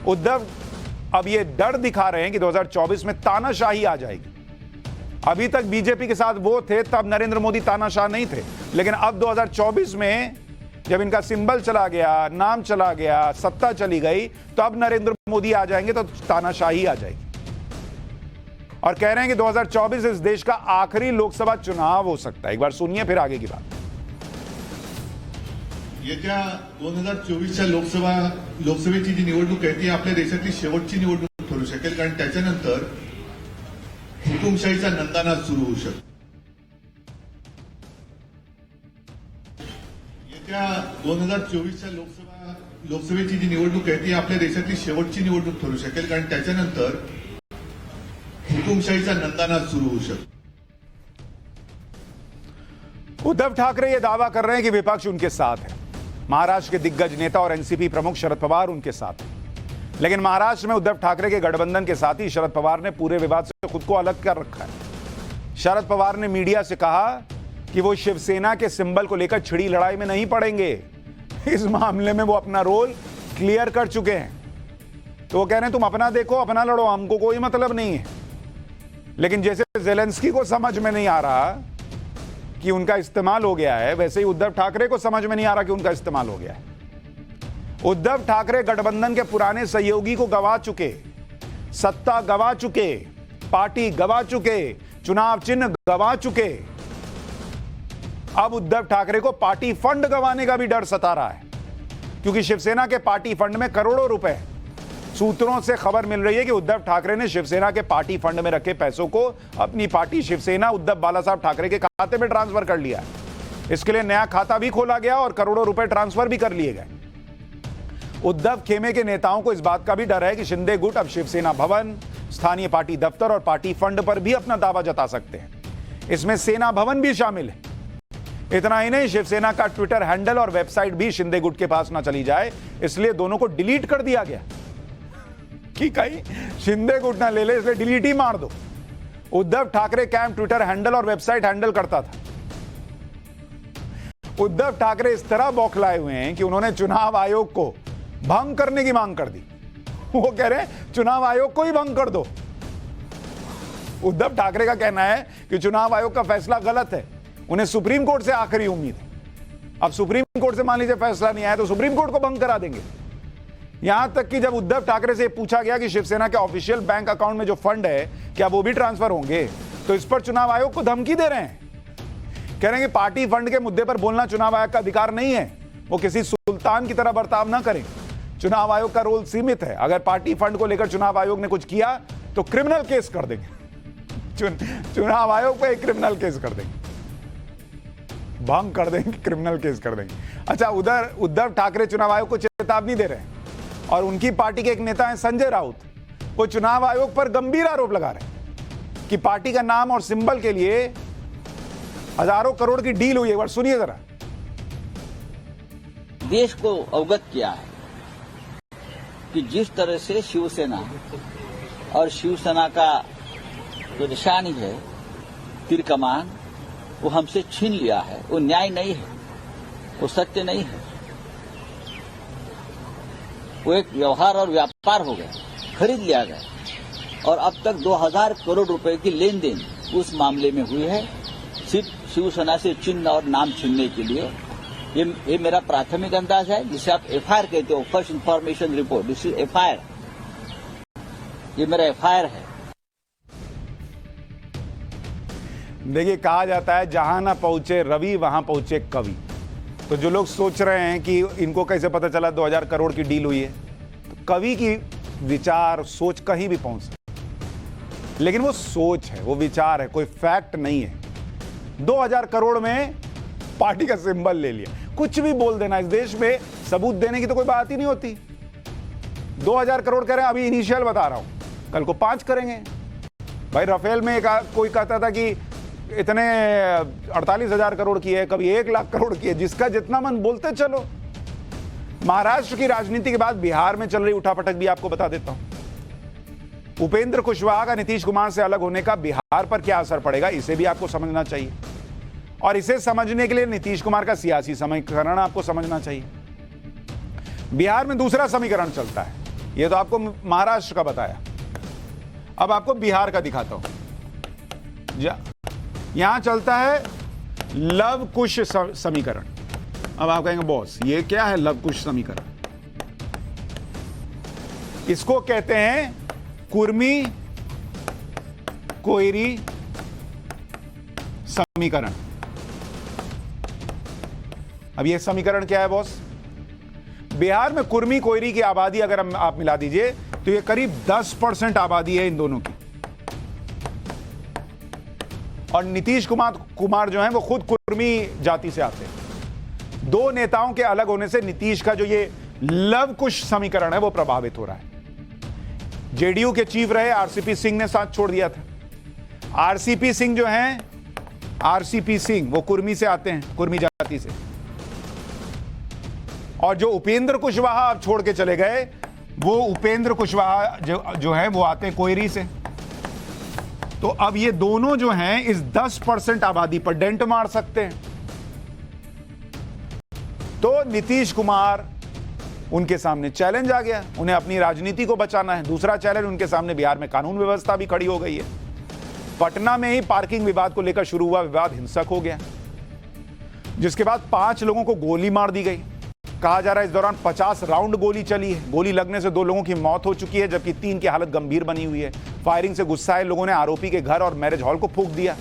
उद्धव अब यह डर दिखा रहे हैं कि 2024 में तानाशाही आ जाएगी। अभी तक बीजेपी के साथ वो थे, तब नरेंद्र मोदी तानाशाह नहीं थे, लेकिन अब 2024 में जब इनका सिंबल चला गया, नाम चला गया, सत्ता चली गई, तो अब नरेंद्र मोदी आ जाएंगे तो तानाशाही आ जाएगी। और कह रहे हैं कि 2024 इस देश का आखिरी लोकसभा चुनाव हो सकता है। एक बार सुनिए फिर आगे की बात। येत्या 2024च्या लोकसभेची जी निवडणूक आहे ती आपल्या देशातली शेवटची निवडणूक ठरू शकेल, कारण त्याच्यानंतर हुकुमशाहीचा नंदानाद सुरू होऊ शकतो। येत्या 2024च्या लोकसभेची जी निवडणूक आहे ती आपल्या देशातली शेवटची निवडणूक ठरू शकेल, कारण त्याच्यानंतर हुकुमशाहीचा नंदानाद सुरू होऊ शकतो। उद्धव ठाकरे ये दावा कर रहे हैं कि विपक्ष उनके साथ है। महाराष्ट्र के दिग्गज नेता और एनसीपी प्रमुख शरद पवार उनके साथ हैं। लेकिन महाराष्ट्र में उद्धव ठाकरे के गठबंधन के साथ ही शरद पवार ने पूरे विवाद से खुद को अलग कर रखा है। शरद पवार ने मीडिया से कहा कि वो शिवसेना के सिंबल को लेकर छिड़ी लड़ाई में नहीं पड़ेंगे। इस मामले में वो अपना रोल क्लियर कर चुके हैं। तो वो कह रहे हैं तुम अपना देखो, अपना लड़ो, हमको कोई मतलब नहीं है। लेकिन जैसे ज़ेलेंस्की को समझ में नहीं आ रहा कि उनका इस्तेमाल हो गया है, वैसे ही उद्धव ठाकरे को समझ में नहीं आ रहा कि उनका इस्तेमाल हो गया है। उद्धव ठाकरे गठबंधन के पुराने सहयोगी को गवा चुके, सत्ता गवा चुके, पार्टी गवा चुके, चुनाव चिन्ह गवा चुके। अब उद्धव ठाकरे को पार्टी फंड गंवाने का भी डर सता रहा है, क्योंकि शिवसेना के पार्टी फंड में करोड़ों रुपए। सूत्रों से खबर मिल रही है कि उद्धव ठाकरे ने शिवसेना के पार्टी फंड में रखे पैसों को अपनी पार्टी शिवसेना उद्धव बालासाहब ठाकरे के खाते में ट्रांसफर कर लिया है। इसके लिए नया खाता भी खोला गया और करोड़ों रुपए ट्रांसफर भी कर लिए गए। उद्धव खेमे के नेताओं को इस बात का भी डर है कि शिंदे गुट अब शिवसेना भवन, स्थानीय पार्टी दफ्तर और पार्टी फंड पर भी अपना दावा जता सकते हैं। इसमें सेना भवन भी शामिल है। इतना ही नहीं, शिवसेना का ट्विटर हैंडल और वेबसाइट भी शिंदे गुट के पास ना चली जाए, इसलिए दोनों को डिलीट कर दिया गया कि कहीं शिंदे गुट ना ले ले, इसलिए डिलीट ही मार दो। Uddhav Thackeray camp Twitter handle और वेबसाइट हैंडल करता था। उद्धव ठाकरे इस तरह बौखलाए हुए हैं कि उन्होंने चुनाव आयोग को भंग करने की मांग कर दी। वो कह रहे हैं चुनाव आयोग को ही भंग कर दो। उद्धव ठाकरे का कहना है कि चुनाव आयोग का फैसला गलत है, उन्हें सुप्रीम कोर्ट से आखिरी उम्मीद है। अब सुप्रीम कोर्ट से मान लीजिए फैसला नहीं आया तो सुप्रीम कोर्ट को भंग करा देंगे। यहां तक कि जब उद्धव ठाकरे से पूछा गया कि शिवसेना के ऑफिशियल बैंक अकाउंट में जो फंड है क्या वो भी ट्रांसफर होंगे, तो इस पर चुनाव आयोग को धमकी दे रहे हैं। कह रहे हैं कि पार्टी फंड के मुद्दे पर बोलना चुनाव आयोग का अधिकार नहीं है, वो किसी सुल्तान की तरह बर्ताव ना करें। चुनाव आयोग का रोल सीमित है, अगर पार्टी फंड को लेकर चुनाव आयोग ने कुछ किया तो क्रिमिनल केस कर देंगे। चुनाव आयोग पे एक क्रिमिनल केस कर देंगे, भंग कर देंगे, क्रिमिनल केस कर देंगे। अच्छा, उधर उद्धव ठाकरे चुनाव आयोग को चेतावनी दे रहे हैं और उनकी पार्टी के एक नेता हैं संजय राउत, वो चुनाव आयोग पर गंभीर आरोप लगा रहे हैं कि पार्टी का नाम और सिंबल के लिए हजारों करोड़ की डील हुई है। एक बार सुनिए जरा। देश को अवगत किया है कि जिस तरह से शिवसेना और शिवसेना का जो निशानी है तीर कमान, वो हमसे छीन लिया है। वो न्याय नहीं है, वो सत्य नहीं है, वो एक व्यवहार और व्यापार हो गया, खरीद लिया गया। और अब तक 2000 करोड़ रुपए की लेन देन उस मामले में हुई है, सिर्फ शिवसेना से चिन्ह और नाम छीनने के लिए। ये मेरा प्राथमिक अंदाज है, जिसे आप एफआईआर कहते हो, first information report. This is FIR, ये मेरा एफआईआर है। देखिए, कहा जाता है जहां ना पहुंचे रवि वहां पहुंचे कवि। तो जो लोग सोच रहे हैं कि इनको कैसे पता चला 2000 करोड़ की डील हुई है, तो कवि की विचार सोच कहीं भी पहुंच सकती, लेकिन वो सोच है, वो विचार है, कोई फैक्ट नहीं है। 2000 करोड़ में पार्टी का सिंबल ले लिया, कुछ भी बोल देना। इस देश में सबूत देने की तो कोई बात ही नहीं होती। 2000 करोड़ कह रहे हैं, अभी इनिशियल बता रहा हूं, कल को 5 करेंगे। भाई राफेल में कोई कहता था कि इतने 48,000 करोड़ की है, कभी 1 लाख करोड़ की है, जिसका जितना मन बोलते चलो। महाराष्ट्र की राजनीति के बाद बिहार में चल रही उठापटक भी आपको बता देता हूं। उपेंद्र कुशवाहा का नीतीश कुमार से अलग होने का बिहार पर क्या असर पड़ेगा, इसे भी आपको समझना चाहिए। और इसे समझने के लिए नीतीश कुमार का सियासी समीकरण आपको समझना चाहिए। बिहार में दूसरा समीकरण चलता है, यह तो आपको महाराष्ट्र का बताया, अब आपको बिहार का दिखाता हूं। यहां चलता है लव कुश समीकरण। अब आप कहेंगे बॉस ये क्या है लव कुश समीकरण? इसको कहते हैं कुर्मी कोयरी समीकरण। अब ये समीकरण क्या है बॉस? बिहार में कुर्मी कोयरी की आबादी अगर आप मिला दीजिए तो ये करीब 10% आबादी है इन दोनों की। और नीतीश कुमार जो है वो खुद कुर्मी जाति से आते हैं। दो नेताओं के अलग होने से नीतीश का जो ये लव कुश समीकरण है वो प्रभावित हो रहा है। जेडीयू के चीफ रहे आरसीपी सिंह ने साथ छोड़ दिया था। आरसीपी सिंह जो हैं, आरसीपी सिंह वो कुर्मी से आते हैं, कुर्मी जाति से। और जो उपेंद्र कुशवाहा अब छोड़ के चले गए वो उपेंद्र कुशवाहा जो है वो आते हैं कोयरी से। तो अब ये दोनों जो हैं इस 10% आबादी पर डेंट मार सकते हैं। तो नीतीश कुमार उनके सामने चैलेंज आ गया, उन्हें अपनी राजनीति को बचाना है। दूसरा चैलेंज उनके सामने बिहार में कानून व्यवस्था भी खड़ी हो गई है। पटना में ही पार्किंग विवाद को लेकर शुरू हुआ विवाद हिंसक हो गया, जिसके बाद 5 लोगों को गोली मार दी गई। कहा जा रहा है इस दौरान 50 राउंड गोली चली है। गोली लगने से 2 लोगों की मौत हो चुकी है जबकि 3 की हालत गंभीर बनी हुई है। फायरिंग से गुस्साए लोगों ने आरोपी के घर और मैरिज हॉल को फूंक दिया।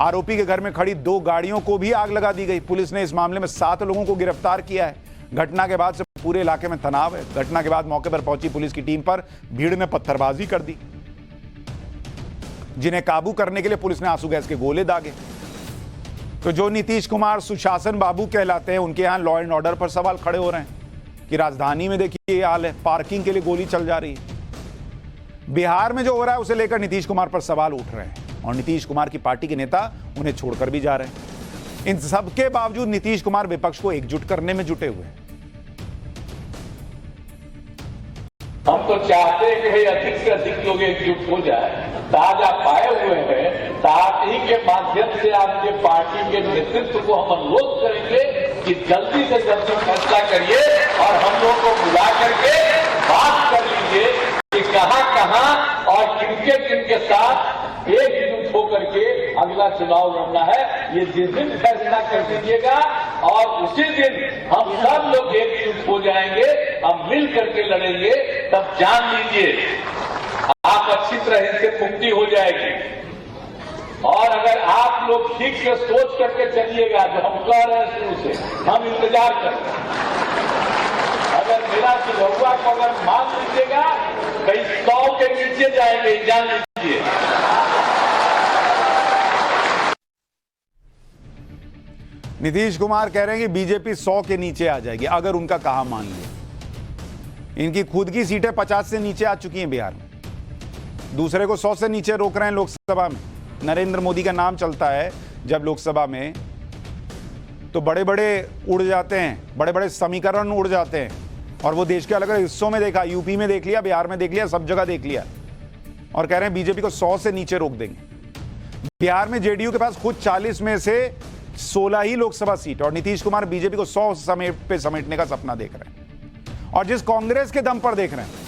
आरोपी के घर में खड़ी 2 गाड़ियों को भी आग लगा दी गई। पुलिस ने इस मामले में 7 लोगों को गिरफ्तार किया है। घटना के बाद से पूरे इलाके में तनाव है। घटना के बाद मौके पर पहुंची पुलिस की टीम पर भीड़ ने पत्थरबाजी कर दी, जिन्हें काबू करने के लिए पुलिस ने आंसू गैस के गोले दागे। तो जो नीतीश कुमार सुशासन बाबू कहलाते हैं उनके यहां लॉ एंड ऑर्डर पर सवाल खड़े हो रहे हैं कि राजधानी में देखिए ये हाल है, पार्किंग के लिए गोली चल जा रही है। बिहार में जो हो रहा है उसे लेकर नीतीश कुमार पर सवाल उठ रहे हैं और नीतीश कुमार की पार्टी के नेता उन्हें छोड़कर भी जा रहे हैं। इन सबके बावजूद नीतीश कुमार विपक्ष को एकजुट करने में जुटे हुए हैं। हम तो चाहते हैं कि अधिक से अधिक लोग एकजुट हो जाए। आज आप आए हुए हैं, पार्टी के माध्यम से आपके पार्टी के नेतृत्व को हम अनुरोध करेंगे कि जल्दी से जल्दी फैसला करिए और हम लोगों को बुला करके बात कर लीजिए कि कहां और किनके साथ एकजुट होकर के अगला चुनाव लड़ना है। ये जिस दिन फैसला कर दीजिएगा और उसी दिन हम सब लोग एकजुट हो जाएंगे, हम मिल करके लड़ेंगे, तब जान लीजिए आप अच्छी तरह से मुक्ति हो जाएगी। और अगर आप लोग ठीक से सोच करके चलिएगा, जो हम कह रहे हैं शुरू से, हम इंतजार करें। अगर मेरा सुझाव को अगर मान लीजिएगा, कहीं 100 के नीचे जाएंगे, जान लीजिए। नीतीश कुमार कह रहे हैं कि बीजेपी 100 के नीचे आ जाएगी अगर उनका कहा मान लिया। इनकी खुद की सीटें 50 से नीचे आ चुकी हैं बिहार में, दूसरे को 100 से नीचे रोक रहे हैं लोकसभा में। नरेंद्र मोदी का नाम चलता है जब लोकसभा में तो बड़े बड़े उड़ जाते हैं, बड़े बड़े समीकरण उड़ जाते हैं। और वो देश के अलग अलग हिस्सों में देखा, यूपी में देख लिया, बिहार में देख लिया, सब जगह देख लिया, और कह रहे हैं बीजेपी को 100 से नीचे रोक देंगे। बिहार में जेडीयू के पास खुद 40 में से 16 ही लोकसभा सीट, और नीतीश कुमार बीजेपी को 100 समेटने का सपना देख रहे हैं। और जिस कांग्रेस के दम पर देख रहे हैं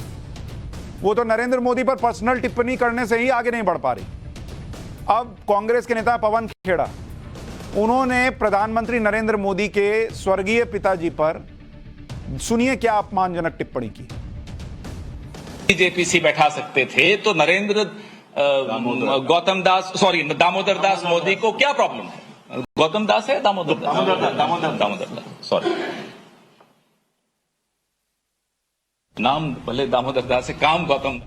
वो तो नरेंद्र मोदी पर पर्सनल टिप्पणी करने से ही आगे नहीं बढ़ पा रही। अब कांग्रेस के नेता पवन खेड़ा, उन्होंने प्रधानमंत्री नरेंद्र मोदी के स्वर्गीय पिताजी पर सुनिए क्या अपमानजनक टिप्पणी की। बीजेपी बैठा सकते थे तो नरेंद्र दामोदर दास मोदी को क्या प्रॉब्लम है? गौतम दास है, दामोदर दास, सॉरी, नाम भले दामोदर दास है, काम गौतम।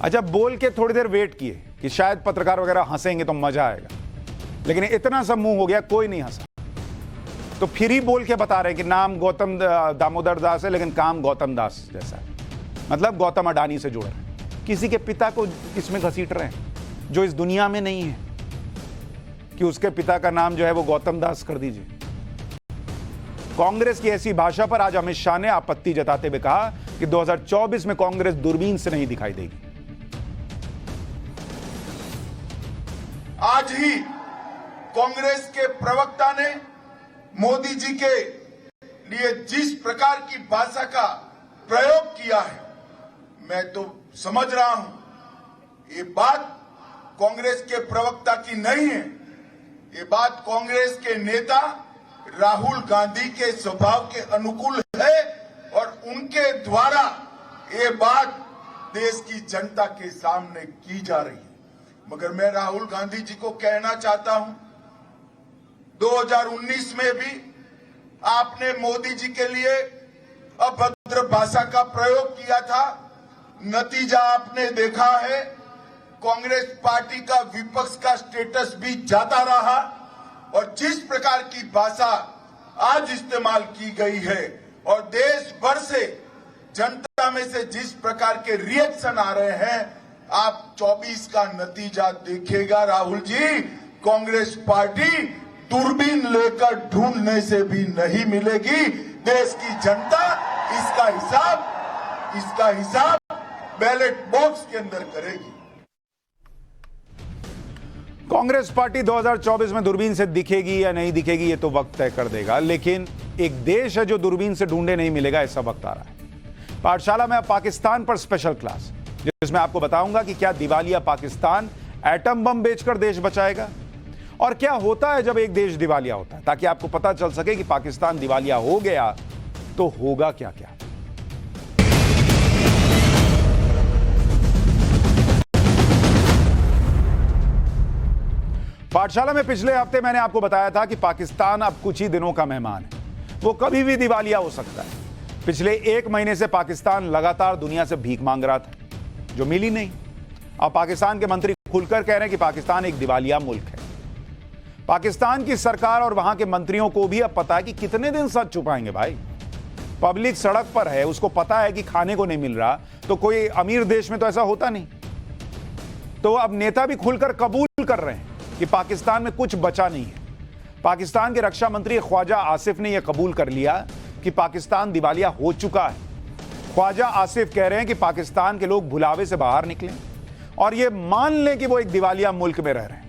अच्छा, बोल के थोड़ी देर वेट किए कि शायद पत्रकार वगैरह हंसेंगे तो मजा आएगा, लेकिन इतना सब मुंह हो गया, कोई नहीं हंसा। तो फिर ही बोल के बता रहे हैं कि नाम गौतम दामोदर दास है लेकिन काम गौतम दास जैसा है, मतलब गौतम अडानी से जुड़ रहे हैं। किसी के पिता को इसमें घसीट रहे हैं जो इस दुनिया में नहीं है, कि उसके पिता का नाम जो है वो गौतम दास कर दीजिए। कांग्रेस की ऐसी भाषा पर आज अमित शाह ने आपत्ति जताते हुए कहा कि 2024 में कांग्रेस दूरबीन से नहीं दिखाई देगी। आज ही कांग्रेस के प्रवक्ता ने मोदी जी के लिए जिस प्रकार की भाषा का प्रयोग किया है, मैं तो समझ रहा हूं ये बात कांग्रेस के प्रवक्ता की नहीं है, ये बात कांग्रेस के नेता राहुल गांधी के स्वभाव के अनुकूल है और उनके द्वारा ये बात देश की जनता के सामने की जा रही है। मगर मैं राहुल गांधी जी को कहना चाहता हूं, 2019 में भी आपने मोदी जी के लिए अभद्र भाषा का प्रयोग किया था। नतीजा आपने देखा है, कांग्रेस पार्टी का विपक्ष का स्टेटस भी जाता रहा और जिस प्रकार की भाषा आज इस्तेमाल की गई है और देश भर से जनता में से जिस प्रकार के रिएक्शन आ रहे हैं, आप 24 का नतीजा देखिएगा। राहुल जी, कांग्रेस पार्टी दूरबीन लेकर ढूंढने से भी नहीं मिलेगी। देश की जनता इसका हिसाब बैलेट बॉक्स के अंदर करेगी। कांग्रेस पार्टी 2024 में दूरबीन से दिखेगी या नहीं दिखेगी ये तो वक्त तय कर देगा, लेकिन एक देश है जो दूरबीन से ढूंढे नहीं मिलेगा, ऐसा वक्त आ रहा है। पाठशाला में अब पाकिस्तान पर स्पेशल क्लास, जिसमें आपको बताऊंगा कि क्या दिवालिया पाकिस्तान एटम बम बेचकर देश बचाएगा और क्या होता है जब एक देश दिवालिया होता है, ताकि आपको पता चल सके कि पाकिस्तान दिवालिया हो गया तो होगा क्या क्या। पाठशाला में पिछले हफ्ते मैंने आपको बताया था कि पाकिस्तान अब कुछ ही दिनों का मेहमान है, वो कभी भी दिवालिया हो सकता है। पिछले 1 महीने से पाकिस्तान लगातार दुनिया से भीख मांग रहा था, जो मिली नहीं। अब पाकिस्तान के मंत्री खुलकर कह रहे हैं कि पाकिस्तान एक दिवालिया मुल्क है। पाकिस्तान की सरकार और वहां के मंत्रियों को भी अब पता है कि कितने दिन सच छुपाएंगे भाई। पब्लिक सड़क पर है, उसको पता है कि खाने को नहीं मिल रहा, तो कोई अमीर देश में तो ऐसा होता नहीं। तो अब नेता भी खुलकर कबूल कर रहे हैं कि पाकिस्तान में कुछ बचा नहीं है। पाकिस्तान के रक्षा मंत्री ख्वाजा आसिफ ने यह कबूल कर लिया कि पाकिस्तान दिवालिया हो चुका है। ख्वाजा आसिफ कह रहे हैं कि पाकिस्तान के लोग भुलावे से बाहर निकलें और यह मान लें कि वो एक दिवालिया मुल्क में रह रहे हैं।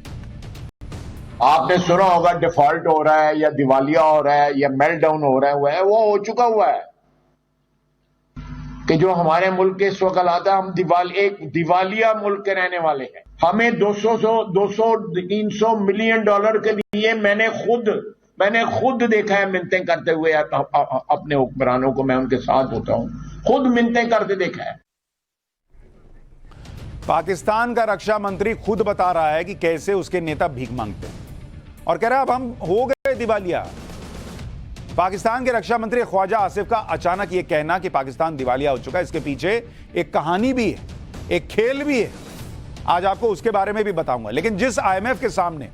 आपने सुना होगा डिफॉल्ट हो रहा है या दिवालिया हो रहा है या मेल्टडाउन हो रहा है, वो हो चुका हुआ है कि जो हमारे मुल्क के इस वक्त हालात है, हम एक दिवालिया मुल्क के रहने वाले हैं। हमें 200-300 मिलियन डॉलर के लिए मैंने खुद देखा है मिन्नतें करते हुए अपने हुक्मरानों को। मैं उनके साथ होता हूं, खुद मिन्नतें करते देखा है। पाकिस्तान का रक्षा मंत्री खुद बता रहा है कि कैसे उसके नेता भीख मांगते हैं और कह रहा है अब हम हो गए दिवालिया। पाकिस्तान के रक्षा मंत्री ख्वाजा आसिफ का अचानक यह कहना कि पाकिस्तान दिवालिया हो चुका है, इसके पीछे एक कहानी भी है, एक खेल भी है। आज आपको उसके बारे में भी बताऊंगा। लेकिन जिस आईएमएफ के सामने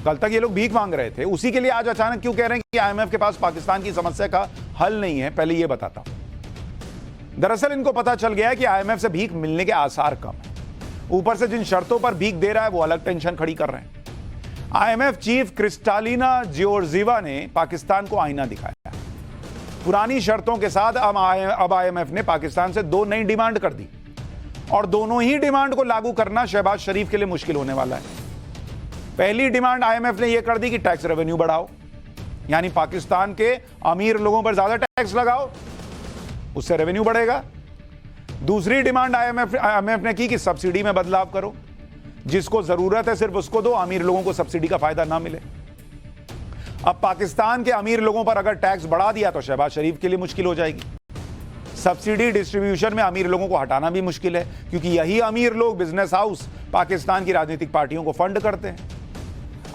कल तक ये लोग भीख मांग रहे थे, उसी के लिए आज अचानक क्यों कह रहे हैं कि आईएमएफ के पास पाकिस्तान की समस्या का हल नहीं है, पहले यह बताता हूं। दरअसल इनको पता चल गया है कि आईएमएफ से भीख मिलने के आसार कम है। ऊपर से जिन शर्तों पर भीख दे रहा है वो अलग टेंशन खड़ी कर रहे हैं। आईएमएफ चीफ क्रिस्टालिना जियोर्जीवा ने पाकिस्तान को आईना दिखाया। पुरानी शर्तों के साथ अब आईएमएफ ने पाकिस्तान से 2 नई डिमांड कर दी और दोनों ही डिमांड को लागू करना शहबाज शरीफ के लिए मुश्किल होने वाला है। पहली डिमांड आईएमएफ ने यह कर दी कि टैक्स रेवेन्यू बढ़ाओ, यानी पाकिस्तान के अमीर लोगों पर ज्यादा टैक्स लगाओ, उससे रेवेन्यू बढ़ेगा। दूसरी डिमांड आईएमएफ ने की कि सब्सिडी में बदलाव करो, जिसको जरूरत है सिर्फ उसको दो, अमीर लोगों को सब्सिडी का फायदा ना मिले। अब पाकिस्तान के अमीर लोगों पर अगर टैक्स बढ़ा दिया तो शहबाज शरीफ के लिए मुश्किल हो जाएगी। सब्सिडी डिस्ट्रीब्यूशन में अमीर लोगों को हटाना भी मुश्किल है, क्योंकि यही अमीर लोग बिजनेस हाउस पाकिस्तान की राजनीतिक पार्टियों को फंड करते हैं।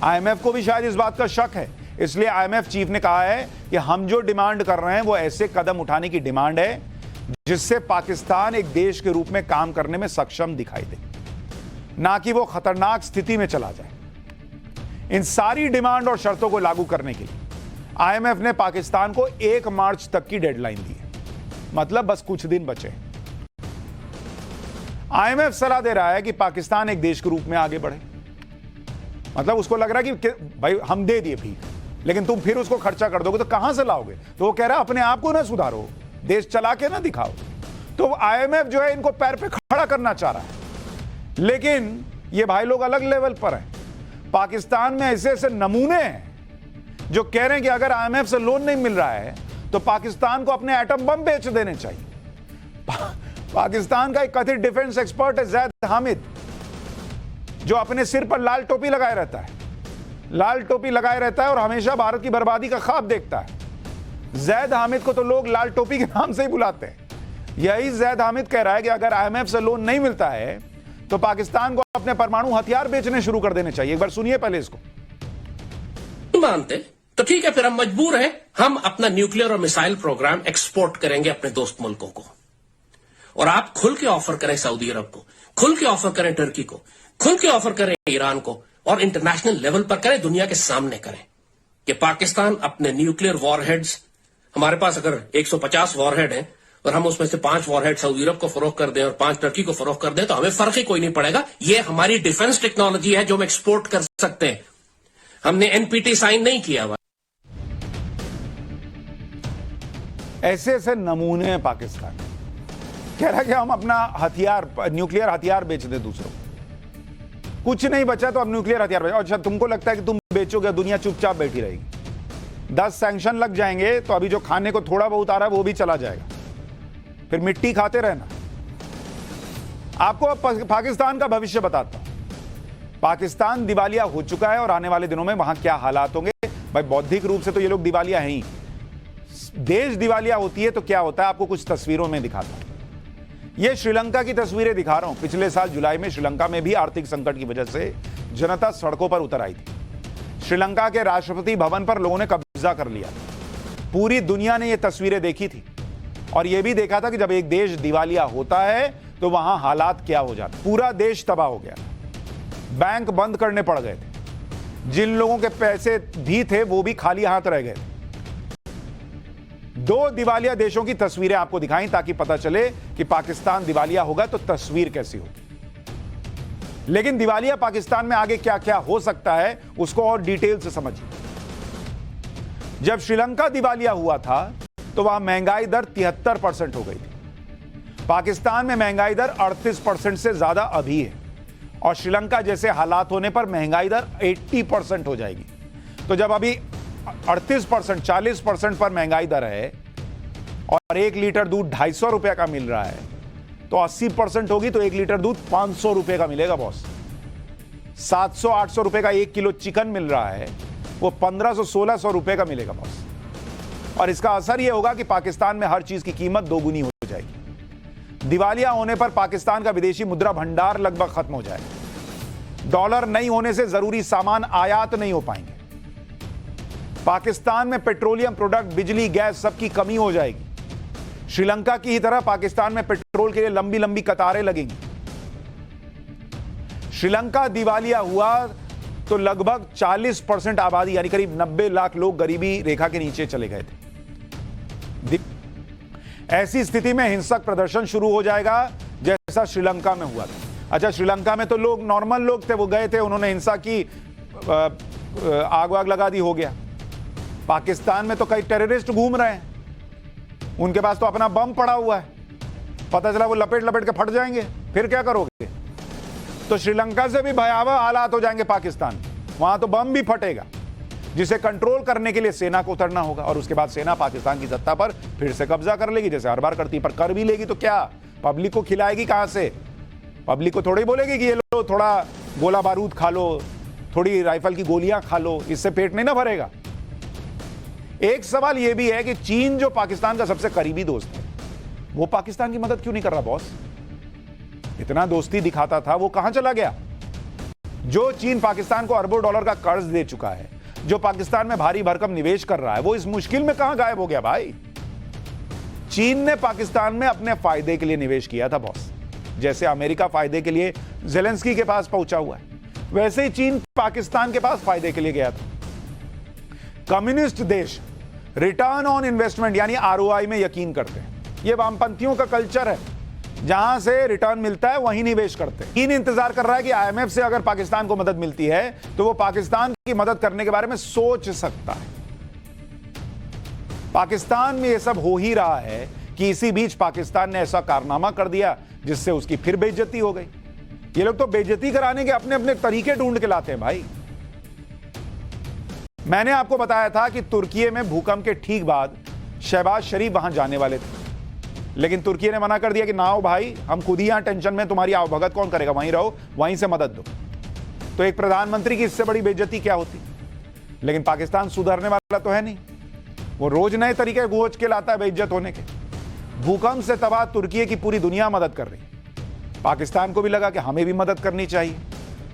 आईएमएफ को भी शायद इस बात का शक है, इसलिए आईएमएफ चीफ ने कहा है कि हम जो डिमांड कर रहे हैं वो ऐसे कदम उठाने की डिमांड है जिससे पाकिस्तान एक देश के रूप में काम करने में सक्षम दिखाई दे, ना कि वो खतरनाक स्थिति में चला जाए। इन सारी डिमांड और शर्तों को लागू करने के लिए आईएमएफ ने पाकिस्तान को 1 मार्च तक की डेडलाइन दी है, मतलब बस कुछ दिन बचे। आईएमएफ सलाह दे रहा है कि पाकिस्तान एक देश के रूप में आगे बढ़े, मतलब उसको लग रहा है कि भाई हम दे दिए भीख, लेकिन तुम फिर उसको खर्चा कर दोगे तो कहां से लाओगे। तो वो कह रहा है अपने आप को ना सुधारो, देश चला के ना दिखाओ। तो आईएमएफ जो है इनको पैर पे खड़ा करना चाह रहा है, लेकिन ये भाई लोग अलग लेवल पर हैं। पाकिस्तान में ऐसे ऐसे नमूने हैं जो कह रहे हैं कि अगर आईएमएफ से लोन नहीं मिल रहा है तो पाकिस्तान को अपने एटम बम बेच देने चाहिए। पाकिस्तान का एक कथित डिफेंस एक्सपर्ट है जैद हामिद, जो अपने सिर पर लाल टोपी लगाए रहता है। लाल टोपी लगाए रहता है और हमेशा भारत की बर्बादी का ख्वाब देखता है। जैद हामिद को तो लोग लाल टोपी के नाम से ही बुलाते हैं। यही जैद हामिद कह रहा है कि अगर IMF से लोन नहीं मिलता है तो पाकिस्तान को अपने परमाणु हथियार बेचने शुरू कर देने चाहिए। एक बार सुनिए पहले इसको। मानते तो ठीक है, फिर हम मजबूर हैं, हम अपना न्यूक्लियर और मिसाइल प्रोग्राम एक्सपोर्ट करेंगे अपने दोस्त मुल्कों को। और आप खुल के ऑफर करें सऊदी अरब को, खुल के ऑफर करें टर्की को, खुल के ऑफर करें ईरान को, और इंटरनेशनल लेवल पर करें, दुनिया के सामने करें कि पाकिस्तान अपने न्यूक्लियर वॉरहेड्स, हमारे पास अगर 150 वॉरहेड हैं और हम उसमें से 5 वॉरहेड सऊदी अरब को फरोख्त कर दें और 5 टर्की को फरोख्त कर दें तो हमें फर्क ही कोई नहीं पड़ेगा। ये हमारी डिफेंस टेक्नोलॉजी है जो हम एक्सपोर्ट कर सकते हैं। हमने NPT साइन नहीं किया हुआ। ऐसे ऐसे नमूने हैं पाकिस्तान। कह रहा है कि हम अपना हथियार, न्यूक्लियर हथियार बेच दें दूसरों को। कुछ नहीं बचा तो अब न्यूक्लियर हथियार बेचो। अच्छा, तुमको लगता है कि तुम बेचोगे, दुनिया चुपचाप बैठी रहेगी। 10 सैंक्शन लग जाएंगे तो अभी जो खाने को थोड़ा बहुत आ रहा है वो भी चला जाएगा, फिर मिट्टी खाते रहना। आपको पाकिस्तान का भविष्य बताता हूं। पाकिस्तान दिवालिया हो चुका है और आने वाले दिनों में वहां क्या हालात होंगे। भाई बौद्धिक रूप से तो ये लोग दिवालिया हैं ही। देश दिवालिया होती है तो क्या होता है, आपको कुछ तस्वीरों में दिखाता हूं। ये श्रीलंका की तस्वीरें दिखा रहा हूं। पिछले साल जुलाई में श्रीलंका में भी आर्थिक संकट की वजह से जनता सड़कों पर उतर आई थी। श्रीलंका के राष्ट्रपति भवन पर लोगों ने कब्जा कर लिया था। पूरी दुनिया ने यह तस्वीरें देखी थी और यह भी देखा था कि जब एक देश दिवालिया होता है तो वहां हालात क्या हो जाते। पूरा देश तबाह हो गया, बैंक बंद करने पड़ गए थे, जिन लोगों के पैसे भी थे वो भी खाली हाथ रह गए। 2 दिवालिया देशों की तस्वीरें आपको दिखाई ताकि पता चले कि पाकिस्तान दिवालिया होगा तो तस्वीर कैसी होगी। लेकिन दिवालिया पाकिस्तान में आगे क्या क्या हो सकता है उसको और डिटेल से समझिए। जब श्रीलंका दिवालिया हुआ था तो वहां महंगाई दर 73% हो गई थी। पाकिस्तान में महंगाई दर 38% से ज्यादा अभी है और श्रीलंका जैसे हालात होने पर महंगाई दर 80% हो जाएगी। तो जब अभी 38%, 40% पर महंगाई दर है और 1 लीटर दूध 250 रुपए का मिल रहा है तो 80% होगी तो 1 लीटर दूध 500 रुपए का मिलेगा बॉस। 700-800 रुपए का 1 किलो चिकन मिल रहा है, वो 1500-1600 रुपए का मिलेगा बॉस। और इसका असर यह होगा कि पाकिस्तान में हर चीज की कीमत दोगुनी हो जाएगी। दिवालिया होने पर पाकिस्तान का विदेशी मुद्रा भंडार लगभग खत्म हो जाएगा। डॉलर नहीं होने से जरूरी सामान आयात नहीं हो पाएंगे। पाकिस्तान में पेट्रोलियम प्रोडक्ट, बिजली, गैस सबकी कमी हो जाएगी। श्रीलंका की ही तरह पाकिस्तान में पेट्रोल के लिए लंबी लंबी कतारें लगेंगी। श्रीलंका दिवालिया हुआ तो लगभग 40% आबादी यानी करीब 90 लाख लोग गरीबी रेखा के नीचे चले गए थे। ऐसी स्थिति में हिंसक प्रदर्शन शुरू हो जाएगा जैसा श्रीलंका में हुआ था। अच्छा, श्रीलंका में तो लोग नॉर्मल लोग थे, वो गए थे, उन्होंने हिंसा की, आग वाग लगा दी, हो गया। पाकिस्तान में तो कई टेररिस्ट घूम रहे हैं, उनके पास तो अपना बम पड़ा हुआ है, पता चला वो लपेट लपेट के फट जाएंगे, फिर क्या करोगे? तो श्रीलंका से भी भयावह हालात हो जाएंगे पाकिस्तान। वहां तो बम भी फटेगा, जिसे कंट्रोल करने के लिए सेना को उतरना होगा और उसके बाद सेना पाकिस्तान की सत्ता पर फिर से कब्जा कर लेगी जैसे हर बार करती है। पर कर भी लेगी तो क्या, पब्लिक को खिलाएगी कहां से? पब्लिक को थोड़ी बोलेगी कि ये लो थोड़ा गोला बारूद खा लो, थोड़ी राइफल की गोलियां खा लो, इससे पेट नहीं ना भरेगा। एक सवाल यह भी है कि चीन जो पाकिस्तान का सबसे करीबी दोस्त है, वो पाकिस्तान की मदद क्यों नहीं कर रहा बॉस? इतना दोस्ती दिखाता था, वो कहां चला गया? जो चीन पाकिस्तान को अरबों डॉलर का कर्ज दे चुका है, जो पाकिस्तान में भारी भरकम निवेश कर रहा है, वो इस मुश्किल में कहां गायब हो गया भाई? चीन ने पाकिस्तान में अपने फायदे के लिए निवेश किया था बॉस। जैसे अमेरिका फायदे के लिए जेलेंस्की के पास पहुंचा हुआ है, वैसे ही चीन पाकिस्तान के पास फायदे के लिए गया था। कम्युनिस्ट देश रिटर्न ऑन इन्वेस्टमेंट यानी ROI में यकीन करते हैं। यह वामपंथियों का कल्चर है, जहां से रिटर्न मिलता है वहीं निवेश करते हैं। चीन इंतजार कर रहा है कि IMF से अगर पाकिस्तान को मदद मिलती है तो वो पाकिस्तान की मदद करने के बारे में सोच सकता है। पाकिस्तान में यह सब हो ही रहा है कि इसी बीच पाकिस्तान ने ऐसा कारनामा कर दिया जिससे उसकी फिर बेइज्जती हो गई। ये लोग तो बेइज्जती कराने के अपने अपने तरीके ढूंढ के लाते हैं भाई। मैंने आपको बताया था कि तुर्की में भूकंप के ठीक बाद शहबाज शरीफ वहां जाने वाले थे, लेकिन तुर्की ने मना कर दिया कि ना हो भाई, हम खुद ही यहां टेंशन में, तुम्हारी आवभगत कौन करेगा, वहीं रहो, वहीं से मदद दो। तो एक प्रधानमंत्री की इससे बड़ी बेइज्जती क्या होती? लेकिन पाकिस्तान सुधरने वाला तो है नहीं, वो रोज नए तरीके खोज के लाता है बेइज्जत होने के। भूकंप से तबाह तुर्की की पूरी दुनिया मदद कर रही, पाकिस्तान को भी लगा कि हमें भी मदद करनी चाहिए,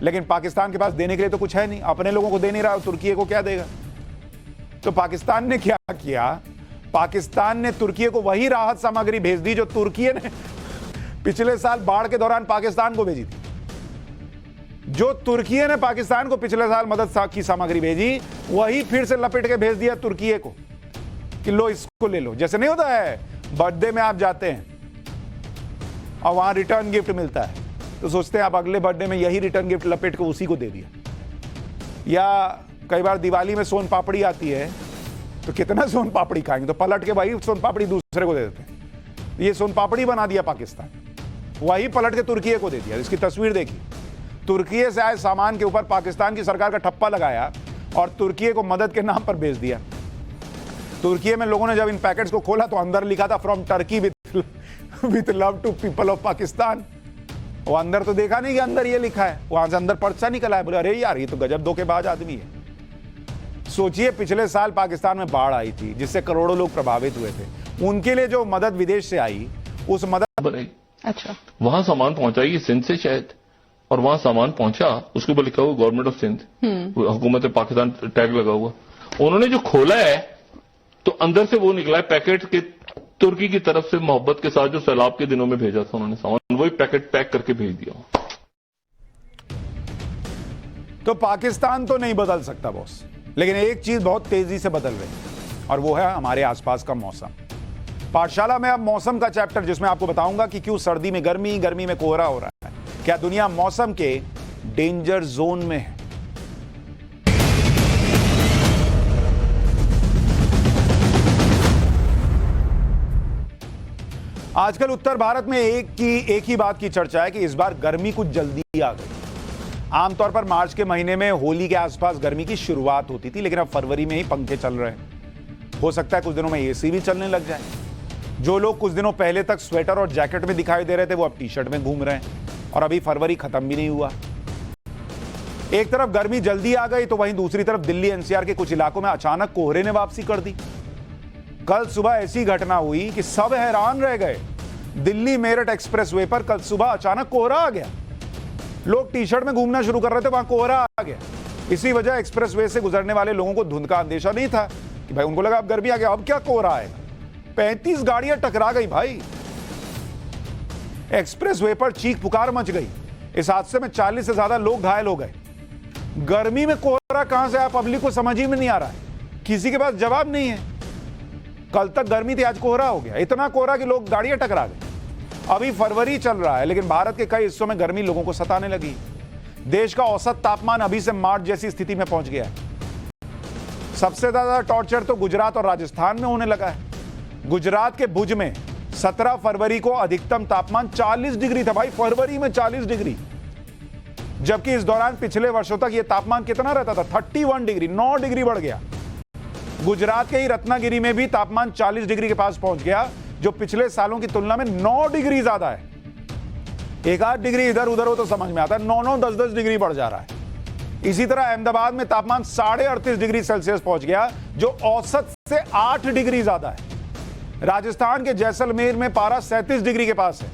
लेकिन पाकिस्तान के पास देने के लिए तो कुछ है नहीं, अपने लोगों को दे नहीं रहा, तुर्की को क्या देगा। तो पाकिस्तान ने क्या किया, पाकिस्तान ने तुर्की को वही राहत सामग्री भेज दी जो तुर्की ने पिछले साल बाढ़ के दौरान पाकिस्तान को भेजी थी। जो तुर्की ने पाकिस्तान को पिछले साल मदद की सामग्री भेजी, वही फिर से लपेट के भेज दिया तुर्की को कि लो इसको ले लो। जैसे नहीं होता है बर्थडे में आप जाते हैं और वहां रिटर्न गिफ्ट मिलता है, तो सोचते हैं आप अगले बर्थडे में यही रिटर्न गिफ्ट लपेट के उसी को दे दिया। या कई बार दिवाली में सोन पापड़ी आती है, तो कितना सोन पापड़ी खाएंगे, तो पलट के वही सोन पापड़ी दूसरे को दे देते हैं। ये सोन पापड़ी बना दिया पाकिस्तान, वही पलट के तुर्की को दे दिया। इसकी तस्वीर देखी, तुर्की से आए सामान के ऊपर पाकिस्तान की सरकार का ठप्पा लगाया और तुर्की को मदद के नाम पर भेज दिया। तुर्की में लोगों ने जब इन पैकेट्स को खोला तो अंदर लिखा था from Turkey with love to people of Pakistan. वो अंदर तो देखा नहीं कि अंदर ये लिखा है, वहां से अंदर पर्चा निकला है। बोले अरे यार ये तो गजब धोखेबाज आदमी है। सोचिए पिछले साल पाकिस्तान में बाढ़ आई थी जिससे करोड़ों लोग प्रभावित हुए थे, उनके लिए जो मदद विदेश से आई उस मदद, अच्छा वहां सामान पहुंचाई सिंध से शायद, और वहां सामान पहुंचा उसके ऊपर लिखा हुआ गवर्नमेंट ऑफ सिंध, हुकूमत पाकिस्तान टैग लगा हुआ। उन्होंने जो खोला है तो अंदर से वो निकला है पैकेट के, तुर्की की तरफ से मोहब्बत के साथ जो सैलाब के दिनों में भेजा था उन्होंने सामान, वही पैकेट पैक करके भेज दिया। तो पाकिस्तान तो नहीं बदल सकता बॉस, लेकिन एक चीज बहुत तेजी से बदल रही है और वो है हमारे आसपास का मौसम। पाठशाला में अब मौसम का चैप्टर, जिसमें आपको बताऊंगा कि क्यों सर्दी में गर्मी, गर्मी में कोहरा हो रहा है, क्या दुनिया मौसम के डेंजर जोन में है। आजकल उत्तर भारत में एक ही बात की चर्चा है कि इस बार गर्मी कुछ जल्दी आ गई। आमतौर पर मार्च के महीने में होली के आसपास गर्मी की शुरुआत होती थी, लेकिन अब फरवरी में ही पंखे चल रहे हैं। हो सकता है कुछ दिनों में एसी भी चलने लग जाए। जो लोग कुछ दिनों पहले तक स्वेटर और जैकेट में दिखाई दे रहे थे वो अब टी शर्ट में घूम रहे हैं, और अभी फरवरी खत्म भी नहीं हुआ। एक तरफ गर्मी जल्दी आ गई तो वहीं दूसरी तरफ दिल्ली एनसीआर के कुछ इलाकों में अचानक कोहरे ने वापसी कर दी। कल सुबह ऐसी घटना हुई कि सब हैरान रह गए। दिल्ली मेरठ एक्सप्रेसवे पर कल सुबह अचानक कोहरा आ गया। लोग टी शर्ट में घूमना शुरू कर रहे थे, वहां कोहरा आ गया। इसी वजह एक्सप्रेसवे से गुजरने वाले लोगों को धुंध का अंदेशा नहीं था कि भाई, उनको लगा अब गर्मी आ गया, अब क्या कोहरा आएगा। 35 गाड़ियां टकरा गई भाई, एक्सप्रेसवे पर चीख पुकार मच गई। इस हादसे में 40 से ज्यादा लोग घायल हो गए। गर्मी में कोहरा कहां से आया, पब्लिक को समझ ही में नहीं आ रहा है, किसी के पास जवाब नहीं है। कल तक गर्मी थी, आज कोहरा हो गया। इतना कोहरा कि लोग गाड़ियां टकरा गए। अभी फरवरी चल रहा है, लेकिन भारत के कई हिस्सों में गर्मी लोगों को सताने लगी। देश का औसत तापमान अभी से मार्च जैसी स्थिति में पहुंच गया है। सबसे ज्यादा टॉर्चर तो गुजरात और राजस्थान में होने लगा है। गुजरात के भुज में 17 फरवरी को अधिकतम तापमान 40 डिग्री था भाई, फरवरी में 40 डिग्री, जबकि इस दौरान पिछले वर्षों तक यह तापमान कितना रहता था, 31 डिग्री, 9 डिग्री बढ़ गया। गुजरात के ही रत्नागिरी में भी तापमान 40 डिग्री के पास पहुंच गया, जो पिछले सालों की तुलना में 9 डिग्री ज्यादा है। एक आध डिग्री इधर उधर हो तो समझ में आता है, 9-9, 10-10 डिग्री बढ़ जा रहा है। इसी तरह अहमदाबाद में तापमान 38.5 डिग्री सेल्सियस पहुंच गया, जो औसत से 8 डिग्री ज्यादा है। राजस्थान के जैसलमेर में पारा 37 डिग्री के पास है।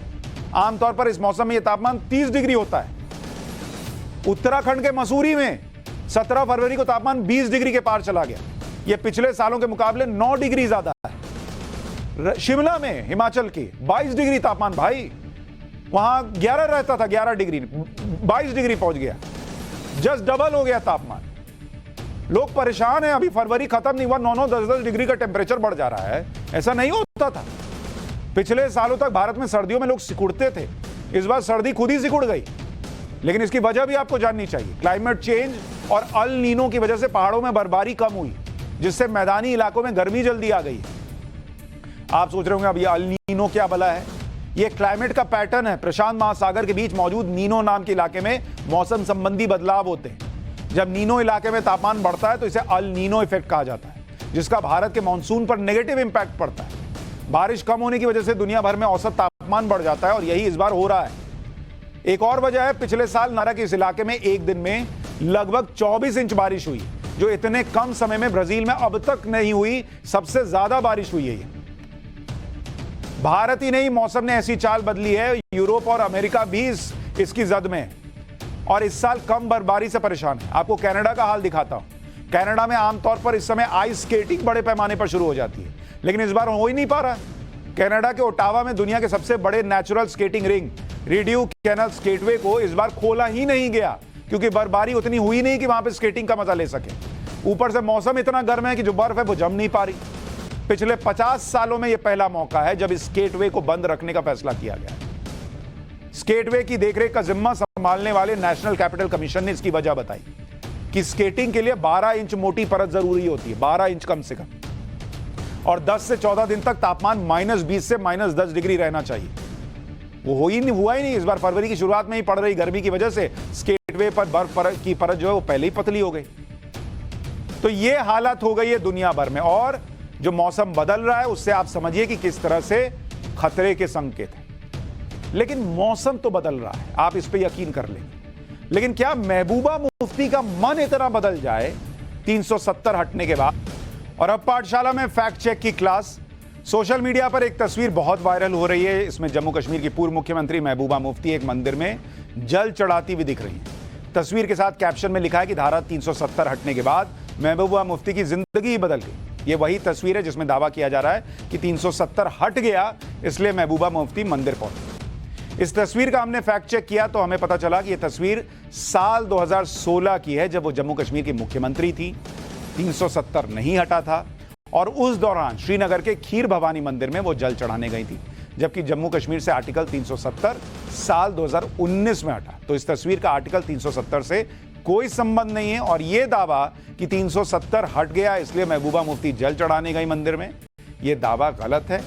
आमतौर पर इस मौसम में यह तापमान 30 डिग्री होता है। उत्तराखंड के मसूरी में 17 फरवरी को तापमान 20 डिग्री के पार चला गया। यह पिछले सालों के मुकाबले 9 डिग्री ज्यादा है। शिमला में हिमाचल के 22 डिग्री तापमान भाई, वहां 11 रहता था, 11 डिग्री 22 डिग्री पहुंच गया, जस्ट डबल हो गया तापमान। लोग परेशान हैं, अभी फरवरी खत्म नहीं हुआ, 9-9, 10-10 डिग्री का टेम्परेचर बढ़ जा रहा है। ऐसा नहीं होता था। पिछले सालों तक भारत में सर्दियों में लोग सिकुड़ते थे, इस बार सर्दी खुद ही सिकुड़ गई। लेकिन इसकी वजह भी आपको जाननी चाहिए। क्लाइमेट चेंज और अल नीनो की वजह से पहाड़ों में बर्फबारी कम हुई, जिससे मैदानी इलाकों में गर्मी जल्दी आ गई है। आप सोच रहे होंगे अब ये अल नीनो क्या भला है? ये क्लाइमेट का पैटर्न है। प्रशांत महासागर के बीच मौजूद नीनो नाम के इलाके में मौसम संबंधी बदलाव होते हैं। जब नीनो इलाके में तापमान बढ़ता है तो इसे अल नीनो इफेक्ट कहा जाता है, जिसका भारत के मानसून पर नेगेटिव इंपैक्ट पड़ता है। बारिश कम होने की वजह से दुनिया भर में औसत तापमान बढ़ जाता है, और यही इस बार हो रहा है। एक और वजह है, पिछले साल नारा के इस इलाके में एक दिन में लगभग 24 इंच बारिश हुई, जो इतने कम समय में ब्राजील में अब तक नहीं हुई सबसे ज्यादा बारिश हुई है ये। भारत ही नहीं, मौसम ने ऐसी चाल बदली है, यूरोप और अमेरिका भी इसकी जद में है और इस साल कम बर्फबारी से परेशान है। आपको कनाडा का हाल दिखाता हूं। कनाडा में आमतौर पर इस समय आइस स्केटिंग बड़े पैमाने पर शुरू हो जाती है, लेकिन इस बार हो ही नहीं पा रहा। कनाडा के ओटावा में दुनिया के सबसे बड़े natural skating rink Rideau Canal Skateway को इस बार खोला ही नहीं गया, क्योंकि बर्फबारी उतनी हुई नहीं कि वहां पे स्केटिंग का मजा ले सके। ऊपर से मौसम इतना गर्म है कि जो बर्फ है वो जम नहीं पा रही। पिछले 50 सालों में यह पहला मौका है जब इस स्केटवे को बंद रखने का फैसला किया गया। स्केटवे की देखरेख का जिम्मा संभालने वाले नेशनल कैपिटल कमीशन ने इसकी वजह बताई कि स्केटिंग के लिए 12 इंच मोटी परत जरूरी होती है, 12 इंच कम से कम, और 10 से 14 दिन तक तापमान -20 से -10 डिग्री रहना चाहिए। वो हुआ ही नहीं। इस बार फरवरी की शुरुआत में ही पड़ रही गर्मी की वजह से स्केटवे पर बर्फ की परत जो है वो पहले ही पतली हो गई। तो ये हालत हो गई है दुनिया भर में, और जो मौसम बदल रहा है उससे आप समझिए कि किस तरह से खतरे के संकेत हैं। लेकिन मौसम तो बदल रहा है, आप इस पे यकीन कर लेंगे, लेकिन क्या महबूबा मुफ्ती का मन इतना बदल जाए 370 हटने के बाद? और अब पाठशाला में फैक्ट चेक की क्लास। सोशल मीडिया पर एक तस्वीर बहुत वायरल हो रही है। इसमें जम्मू कश्मीर की पूर्व मुख्यमंत्री महबूबा मुफ्ती एक मंदिर में जल चढ़ाती हुई दिख रही है। तस्वीर के साथ कैप्शन में लिखा है कि धारा 370 हटने के बाद महबूबा मुफ्ती की जिंदगी ही बदल गई। ये वही तस्वीर है जिसमें दावा किया जा रहा है कि 370 हट गया, इसलिए महबूबा मुफ्ती मंदिर पहुंचे। इस तस्वीर का हमने फैक्ट चेक किया तो हमें पता चला कि यह तस्वीर साल 2016 की है, जब वो जम्मू कश्मीर की मुख्यमंत्री थी। 370 नहीं हटा था और उस दौरान श्रीनगर के खीर भवानी मंदिर में वो जल चढ़ाने गई थी, जबकि जम्मू कश्मीर से आर्टिकल 370 साल 2019 में हटा। तो इस तस्वीर का आर्टिकल 370 से कोई संबंध नहीं है, और यह दावा कि 370 हट गया इसलिए महबूबा मुफ्ती जल चढ़ाने गई मंदिर में, यह दावा गलत है।